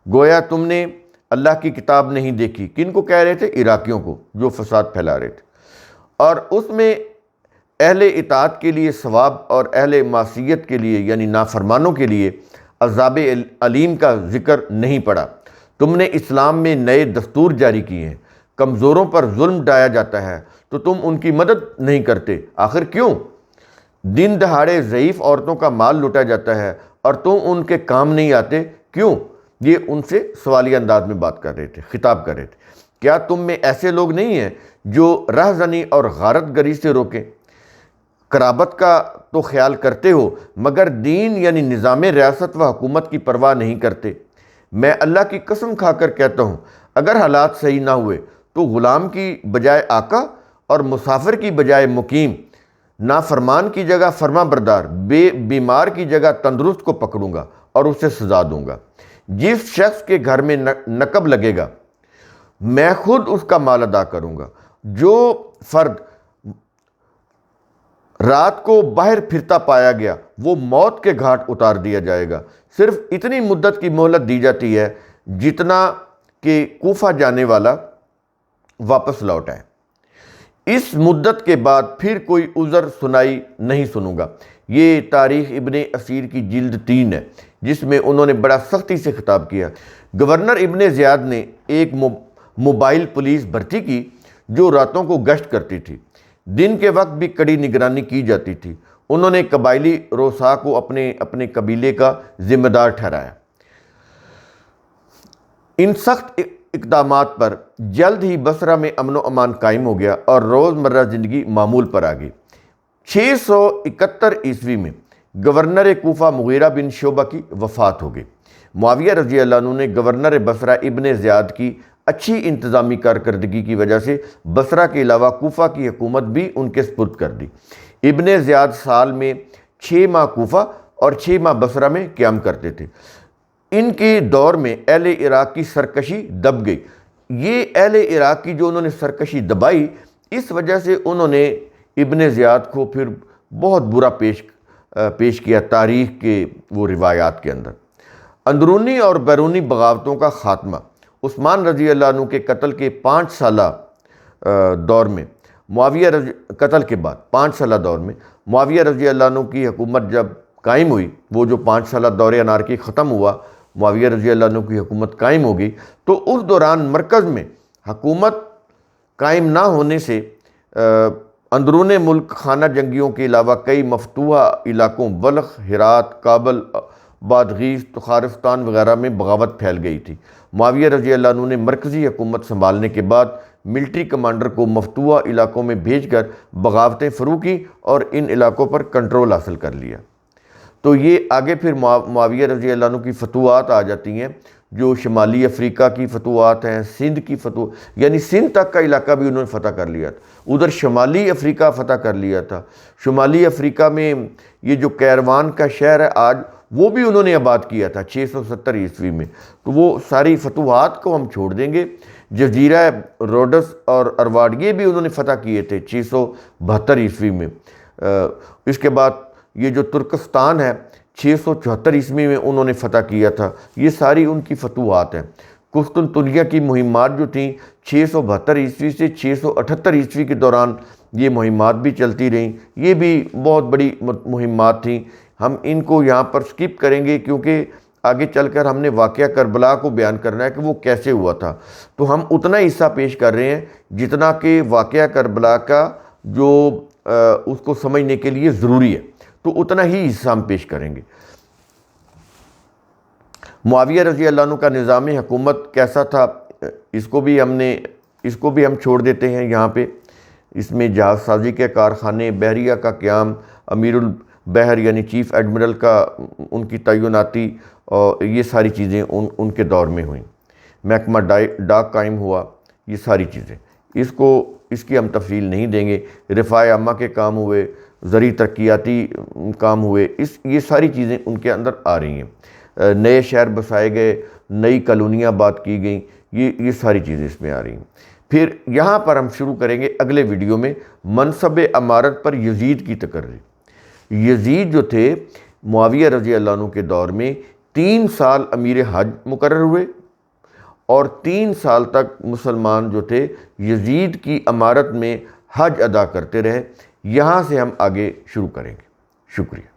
گویا تم نے اللہ کی کتاب نہیں دیکھی۔ کن کو کہہ رہے تھے؟ عراقیوں کو، جو فساد پھیلا رہے تھے۔ اور اس میں اہل اطاعت کے لیے ثواب اور اہل معصیت کے لیے یعنی نافرمانوں کے لیے عذاب علیم کا ذکر نہیں پڑا۔ تم نے اسلام میں نئے دستور جاری کیے ہیں، کمزوروں پر ظلم ڈھایا جاتا ہے تو تم ان کی مدد نہیں کرتے، آخر کیوں؟ دن دہاڑے ضعیف عورتوں کا مال لوٹا جاتا ہے اور تم ان کے کام نہیں آتے، کیوں؟ یہ ان سے سوالیہ انداز میں بات کر رہے تھے، خطاب کر رہے تھے۔ کیا تم میں ایسے لوگ نہیں ہیں جو رہزنی اور غارت گری سے روکیں؟ قرابت کا تو خیال کرتے ہو مگر دین یعنی نظام ریاست و حکومت کی پرواہ نہیں کرتے۔ میں اللہ کی قسم کھا کر کہتا ہوں، اگر حالات صحیح نہ ہوئے تو غلام کی بجائے آقا اور مسافر کی بجائے مقیم، نافرمان کی جگہ فرما بردار، بیمار کی جگہ تندرست کو پکڑوں گا اور اسے سزا دوں گا۔ جس شخص کے گھر میں نقب لگے گا میں خود اس کا مال ادا کروں گا۔ جو فرد رات کو باہر پھرتا پایا گیا وہ موت کے گھاٹ اتار دیا جائے گا۔ صرف اتنی مدت کی مہلت دی جاتی ہے جتنا کہ کوفہ جانے والا واپس لوٹ آئے۔ اس مدت کے بعد پھر کوئی عذر سنائی نہیں سنوں گا۔ یہ تاریخ ابن اسیر کی جلد 3 ہے، جس میں انہوں نے بڑا سختی سے خطاب کیا۔ گورنر ابن زیاد نے ایک موبائل پولیس بھرتی کی جو راتوں کو گشت کرتی تھی، دن کے وقت بھی کڑی نگرانی کی جاتی تھی۔ انہوں نے قبائلی رؤساء کو اپنے قبیلے کا ذمہ دار ٹھہرایا۔ ان سخت اقدامات پر جلد ہی بصرہ میں امن و امان قائم ہو گیا اور روزمرہ زندگی معمول پر آ گئی۔ 671 عیسوی میں گورنر کوفہ مغیرہ بن شعبہ کی وفات ہو گئی۔ معاویہ رضی اللہ عنہ نے گورنر بصرہ ابن زیاد کی اچھی انتظامی کارکردگی کی وجہ سے بصرہ کے علاوہ کوفہ کی حکومت بھی ان کے سپرد کر دی۔ ابن زیاد سال میں 6 ماہ کوفہ اور 6 ماہ بصرہ میں قیام کرتے تھے۔ ان کے دور میں اہل عراق کی سرکشی دب گئی۔ یہ اہل عراق کی جو انہوں نے سرکشی دبائی، اس وجہ سے انہوں نے ابن زیاد کو پھر بہت برا پیش کیا تاریخ کے وہ روایات کے اندر۔ اندرونی اور بیرونی بغاوتوں کا خاتمہ۔ عثمان رضی اللہ عنہ کے قتل کے 5 سالہ دور میں قتل کے بعد 5 سالہ دور میں معاویہ رضی اللہ عنہ کی حکومت جب قائم ہوئی، وہ جو 5 سالہ دور انارکی ختم ہوا، معاویہ رضی اللہ عنہ کی حکومت قائم ہو گئی، تو اس دوران مرکز میں حکومت قائم نہ ہونے سے اندرون ملک خانہ جنگیوں کے علاوہ کئی مفتوحہ علاقوں بلخ، ہرات، کابل، بادغیس، تخارستان وغیرہ میں بغاوت پھیل گئی تھی۔ معاویہ رضی اللہ عنہ نے مرکزی حکومت سنبھالنے کے بعد ملٹری کمانڈر کو مفتوحہ علاقوں میں بھیج کر بغاوتیں شروع کی اور ان علاقوں پر کنٹرول حاصل کر لیا۔ تو یہ آگے پھر معاویہ رضی اللہ عنہ کی فتوحات آ جاتی ہیں، جو شمالی افریقہ کی فتوحات ہیں، سندھ کی یعنی سندھ تک کا علاقہ بھی انہوں نے فتح کر لیا تھا، ادھر شمالی افریقہ فتح کر لیا تھا۔ شمالی افریقہ میں یہ جو کیروان کا شہر ہے آج، وہ بھی انہوں نے آباد کیا تھا 670 عیسوی میں۔ تو وہ ساری فتوحات کو ہم چھوڑ دیں گے۔ جزیرہ روڈس اور ارواڈیے بھی انہوں نے فتح کیے تھے 672 عیسوی میں۔ اس کے بعد یہ جو ترکستان ہے 674 عیسوی میں انہوں نے فتح کیا تھا۔ یہ ساری ان کی فتوحات ہیں۔ قسطنطنیہ کی مہمات جو تھیں 672 عیسوی سے 678 عیسوی کے دوران یہ مہمات بھی چلتی رہیں، یہ بھی بہت بڑی مہمات تھیں۔ ہم ان کو یہاں پر سکپ کریں گے کیونکہ آگے چل کر ہم نے واقعہ کربلا کو بیان کرنا ہے کہ وہ کیسے ہوا تھا۔ تو ہم اتنا حصہ پیش کر رہے ہیں جتنا کہ واقعہ کربلا کا جو اس کو سمجھنے کے لیے ضروری ہے، تو اتنا ہی حصہ ہم پیش کریں گے۔ معاویہ رضی اللہ عنہ کا نظام حکومت کیسا تھا، اس کو بھی ہم چھوڑ دیتے ہیں یہاں پہ۔ اس میں جہاز سازی کے کارخانے، بحریہ کا قیام، امیر البحر یعنی چیف ایڈمرل کا ان کی تعیناتی، اور یہ ساری چیزیں ان کے دور میں ہوئیں۔ محکمہ ڈاک قائم ہوا، یہ ساری چیزیں اس کی ہم تفصیل نہیں دیں گے۔ رفاع عامہ کے کام ہوئے، زرعی ترقیاتی کام ہوئے، یہ ساری چیزیں ان کے اندر آ رہی ہیں۔ نئے شہر بسائے گئے، نئی کالونیاں آباد کی گئیں، یہ ساری چیزیں اس میں آ رہی ہیں۔ پھر یہاں پر ہم شروع کریں گے اگلے ویڈیو میں منصب امارت پر یزید کی تقرری۔ یزید جو تھے معاویہ رضی اللہ عنہ کے دور میں 3 سال امیر حج مقرر ہوئے، اور 3 سال تک مسلمان جو تھے یزید کی امارت میں حج ادا کرتے رہے۔ یہاں سے ہم آگے شروع کریں گے۔ شکریہ۔